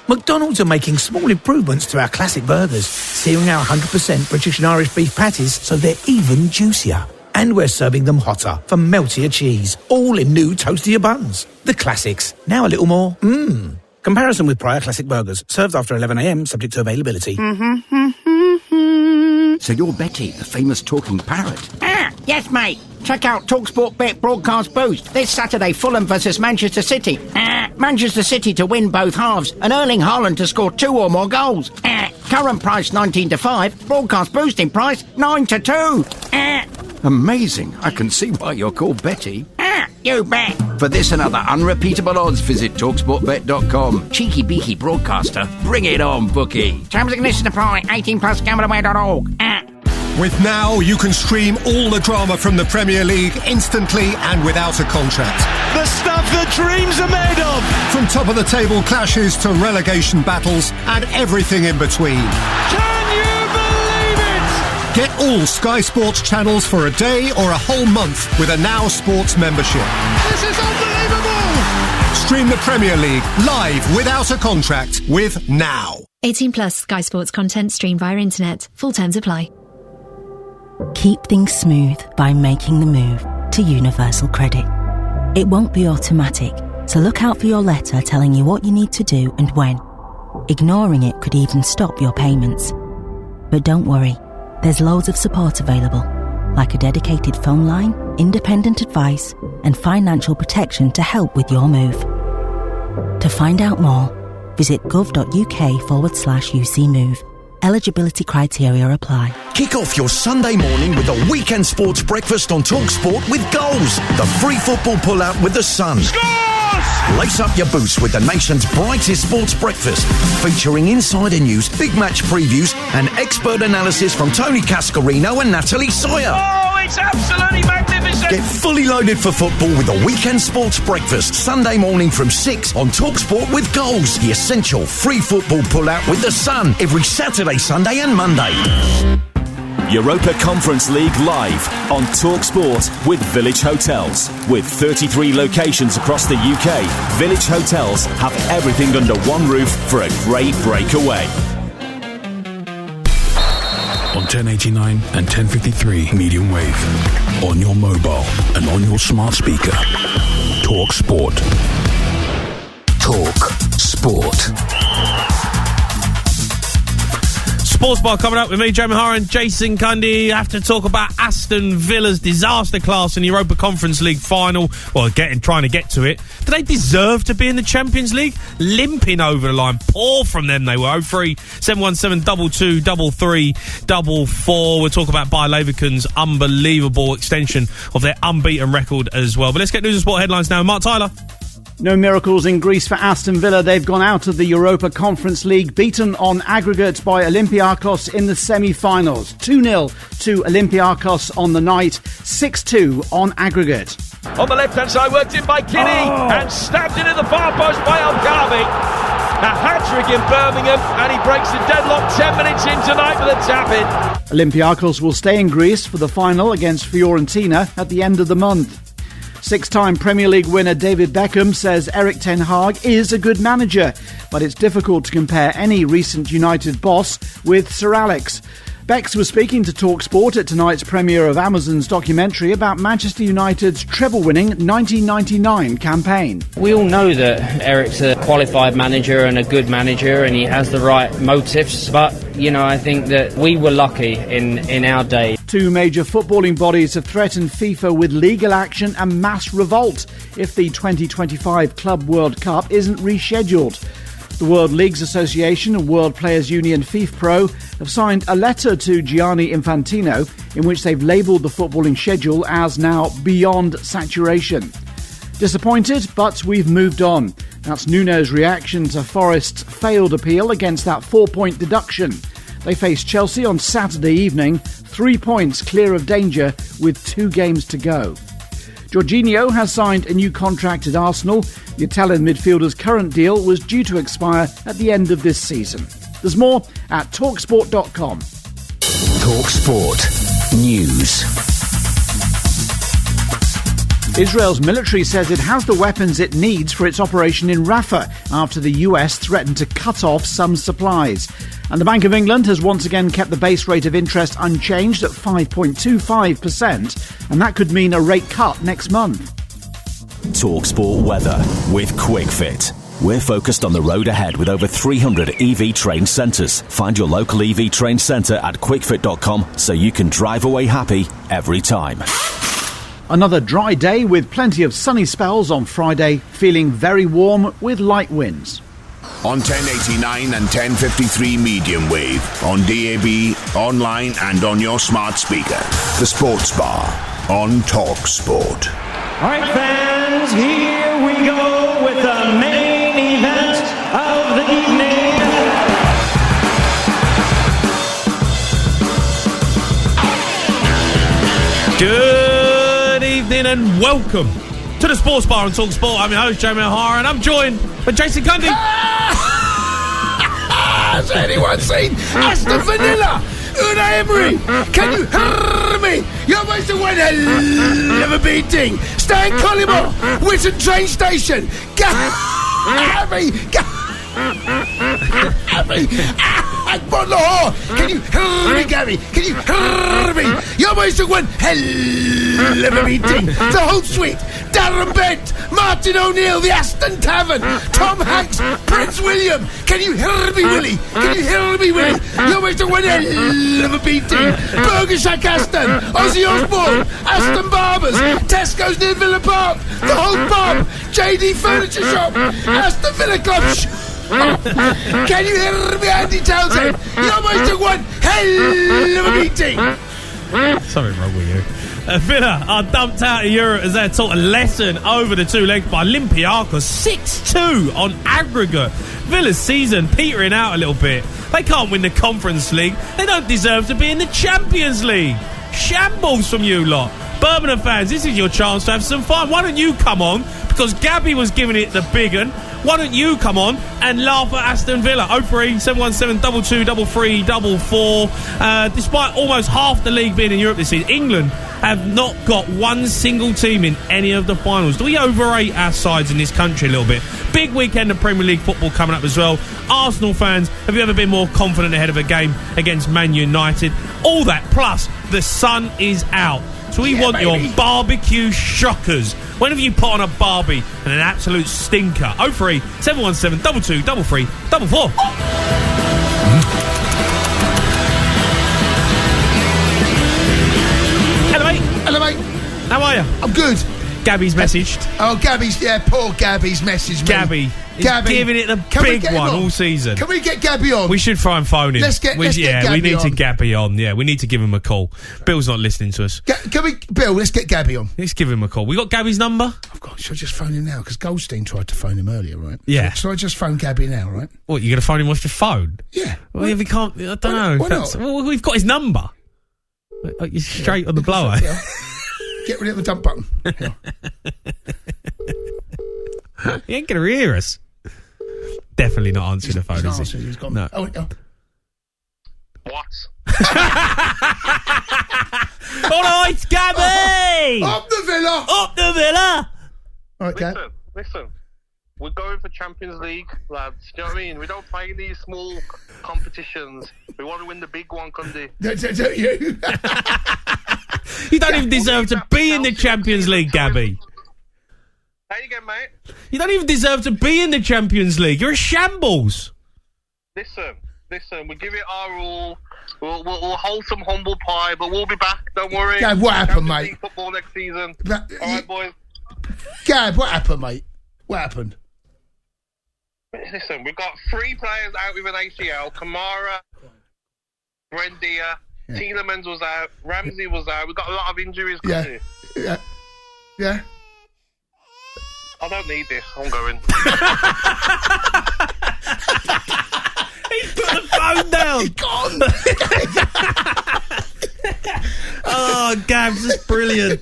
McDonald's are making small improvements to our classic burgers, searing our 100% British and Irish beef patties so they're even juicier. And we're serving them hotter for meltier cheese, all in new toastier buns. The classics, now a little more mmm. Comparison with prior classic burgers, served after 11 a.m, subject to availability. So you're Betty, the famous talking parrot? Yes, mate. Check out TalkSport Bet Broadcast Boost. This Saturday, Fulham versus Manchester City. Manchester City to win both halves and Erling Haaland to score 2 or more goals. Current price 19-5. Broadcast boosting price 9-2. Amazing. I can see why you're called Betty. You bet. For this and other unrepeatable odds, visit TalkSportBet.com. Cheeky beaky broadcaster. Bring it on, bookie. Terms and conditions apply. 18 plus BeGambleAware.org. With Now, you can stream all the drama from the Premier League instantly and without a contract. The stuff that dreams are made of! From top-of-the-table clashes to relegation battles and everything in between. Can you believe it? Get all Sky Sports channels for a day or a whole month with a Now Sports membership. This is unbelievable! Stream the Premier League live without a contract with Now. 18 plus Sky Sports content streamed via internet. Full terms apply. Keep things smooth by making the move to Universal Credit. It won't be automatic, so look out for your letter telling you what you need to do and when. Ignoring it could even stop your payments. But don't worry, there's loads of support available, like a dedicated phone line, independent advice, and financial protection to help with your move. To find out more, visit gov.uk/UC Move. Eligibility criteria apply. Kick off your Sunday morning with a weekend sports breakfast on TalkSport with goals. The free football pull-out with the Sun. Scores! Lace up your boots with the nation's brightest sports breakfast, featuring insider news, big match previews, and expert analysis from Tony Cascarino and Natalie Sawyer. Oh, it's absolutely magnificent! Get fully loaded for football with a weekend sports breakfast, Sunday morning from 6 on TalkSport with goals. The essential free football pull-out with the Sun every Saturday, Sunday and Monday. Europa Conference League live on TalkSport with Village Hotels. With 33 locations across the UK, Village Hotels have everything under one roof for a great breakaway. On 1089 and 1053 medium wave, on your mobile and on your smart speaker. Talk Sport. Talk Sport. Sports Bar coming up with me, Jamie Hara and Jason Cundy. I have to talk about Aston Villa's disaster class in the Europa Conference League final. Well, trying to get to it. Do they deserve to be in the Champions League? Limping over the line. Poor from them they were. 03 717 22 33 44. We'll talk about Bayer Leverkusen's unbelievable extension of their unbeaten record as well. But let's get news and sport headlines now. Mark Tyler. No miracles in Greece for Aston Villa. They've gone out of the Europa Conference League, beaten on aggregate by Olympiacos in the semi-finals. 2-0 to Olympiacos on the night, 6-2 on aggregate. On the left-hand side, worked in by Kinney and stabbed in at the far post by Algarve. A hat-trick in Birmingham, and he breaks the deadlock 10 minutes in tonight with a tap-in. Olympiacos will stay in Greece for the final against Fiorentina at the end of the month. Six-time Premier League winner David Beckham says Erik ten Hag is a good manager, but it's difficult to compare any recent United boss with Sir Alex. Bex was speaking to TalkSport at tonight's premiere of Amazon's documentary about Manchester United's treble-winning 1999 campaign. We all know that Eric's a qualified manager and a good manager and he has the right motives, but, I think that we were lucky in our day. Two major footballing bodies have threatened FIFA with legal action and mass revolt if the 2025 Club World Cup isn't rescheduled. The World Leagues Association and World Players Union FIFPro have signed a letter to Gianni Infantino in which they've labelled the footballing schedule as now beyond saturation. Disappointed, but we've moved on. That's Nuno's reaction to Forest's failed appeal against that 4-point deduction. They face Chelsea on Saturday evening, 3 points clear of danger with 2 games to go. Jorginho has signed a new contract at Arsenal. The Italian midfielder's current deal was due to expire at the end of this season. There's more at talksport.com. TalkSport News. Israel's military says it has the weapons it needs for its operation in Rafah after the US threatened to cut off some supplies. And the Bank of England has once again kept the base rate of interest unchanged at 5.25%, and that could mean a rate cut next month. TalkSport weather with QuickFit. We're focused on the road ahead with over 300 EV trained centres. Find your local EV trained centre at quickfit.com so you can drive away happy every time. Another dry day with plenty of sunny spells on Friday, feeling very warm with light winds. On 1089 and 1053 medium wave, on DAB, online and on your smart speaker. The Sports Bar on TalkSport. All right, fans, here we go with the main event of the evening. Good evening and welcome to the Sports Bar on TalkSport. I'm your host, Jamie O'Hara, and I'm joined by Jason Cundy. Has anyone seen Aston Vanilla? Unai Emery, can you hear me? You're most of one hell of a beating. Stan Collymore, Whitton train station. Gabby. Lahore, can you hear me, Gabby? Can you hear me? You're most of one hell of a meeting. The whole suite. Darren Bent, Martin O'Neill, the Aston Tavern, Tom Hanks, Prince William. Can you hear me, Willie? Can you hear me, Willie? You're most of one hell of a beating. Burger Shack Aston, Ozzy Osbourne, Aston Barbers, Tesco's near Villa Park, the whole pub, JD Furniture Shop, Aston Villa Club. Can you hear me, Andy Townsend? You're most of one hell of a meeting. Something wrong with you. Villa are dumped out of Europe as they're taught a lesson over the two legs by Olympiacos. 6-2 on aggregate. Villa's season petering out a little bit. They can't win the Conference League. They don't deserve to be in the Champions League. Shambles from you lot. Birmingham fans, this is your chance to have some fun. Why don't you come on? Because Gabby was giving it the big un. Why don't you come on and laugh at Aston Villa? 03 717 22 33 44. Despite almost half the league being in Europe this season, England have not got one single team in any of the finals. Do we overrate our sides in this country a little bit? Big weekend of Premier League football coming up as well. Arsenal fans, have you ever been more confident ahead of a game against Man United? All that, plus the sun is out. So we want your barbecue shockers. When have you put on a Barbie and an absolute stinker? 03 717 22 33 44. Hello, mate. Hello, mate. How are you? I'm good. Gabby's messaged. Oh, Gabby's, yeah, poor Gabby's messaged me. Gabby giving it the big one all season. Can we get Gabby on? We should try and phone him. Let's get Gabby we need on. to Gabby on. Yeah, we need to give him a call. Bill's not listening to us. Bill, let's get Gabby on. Let's give him a call. We got Gabby's number? I've got. Should I just phone him now? Because Goldstein tried to phone him earlier, right? Yeah. So I just phone Gabby now, right? What, you're going to phone him off your phone? Yeah. Well, we can't. I don't know. Why not? Well, we've got his number. You're straight on the blower. Yeah. Get rid of the dump button. He ain't going to hear us. Definitely not answering the phone, is he? He's gone. No. Oh. What? All right, Gabby! Up the Villa! Up the Villa! All right, Gab. Listen. We're going for Champions League, lads. Do you know what I mean? We don't play these small competitions. We want to win the big one, Cundy. Don't you? You don't even deserve to be in the Champions League, Gabby. How you getting, mate? You don't even deserve to be in the Champions League. You're a shambles. Listen. We give it our all. We'll hold some humble pie, but we'll be back. Don't worry. Gab, what happened, mate? League football next season. All right, boys. Gab, what happened, mate? What happened? Listen, we've got 3 players out with an ACL. Kamara, Brendia, Tielemans was out, Ramsey was out. We've got a lot of injuries. Yeah. I don't need this. I'm going. He's put the phone down. He's gone. Oh, Gabs, that's brilliant.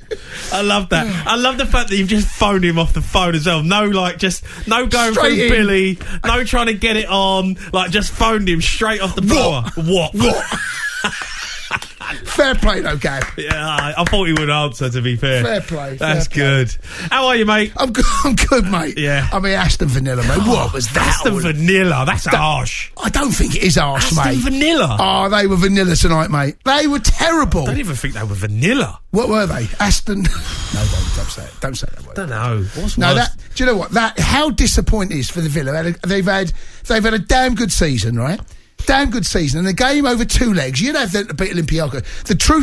I love that. I love the fact that you've just phoned him off the phone as well. No, like, just no going Straight through in. Billy, no trying to get it on. Like, just phoned him straight off the blower. What? Fair play, though, Gab. Yeah, I thought he would answer, to be fair. Fair play. That's fair play. good. How are you, mate? I'm good, mate. Yeah. I mean, Aston Vanilla, mate. What was that? Aston Vanilla, that's harsh. I don't think it is harsh, mate. Aston Vanilla? Oh, they were vanilla tonight, mate. They were terrible. I don't even think they were vanilla. What were they? Aston... No, don't say it. Don't say that word. I don't know. What's No, worse? do you know what? How disappointing it is for the Villa. They've had a damn good season, right? Damn good season. And a game over two legs. You'd have them to beat Olympiacos. The truth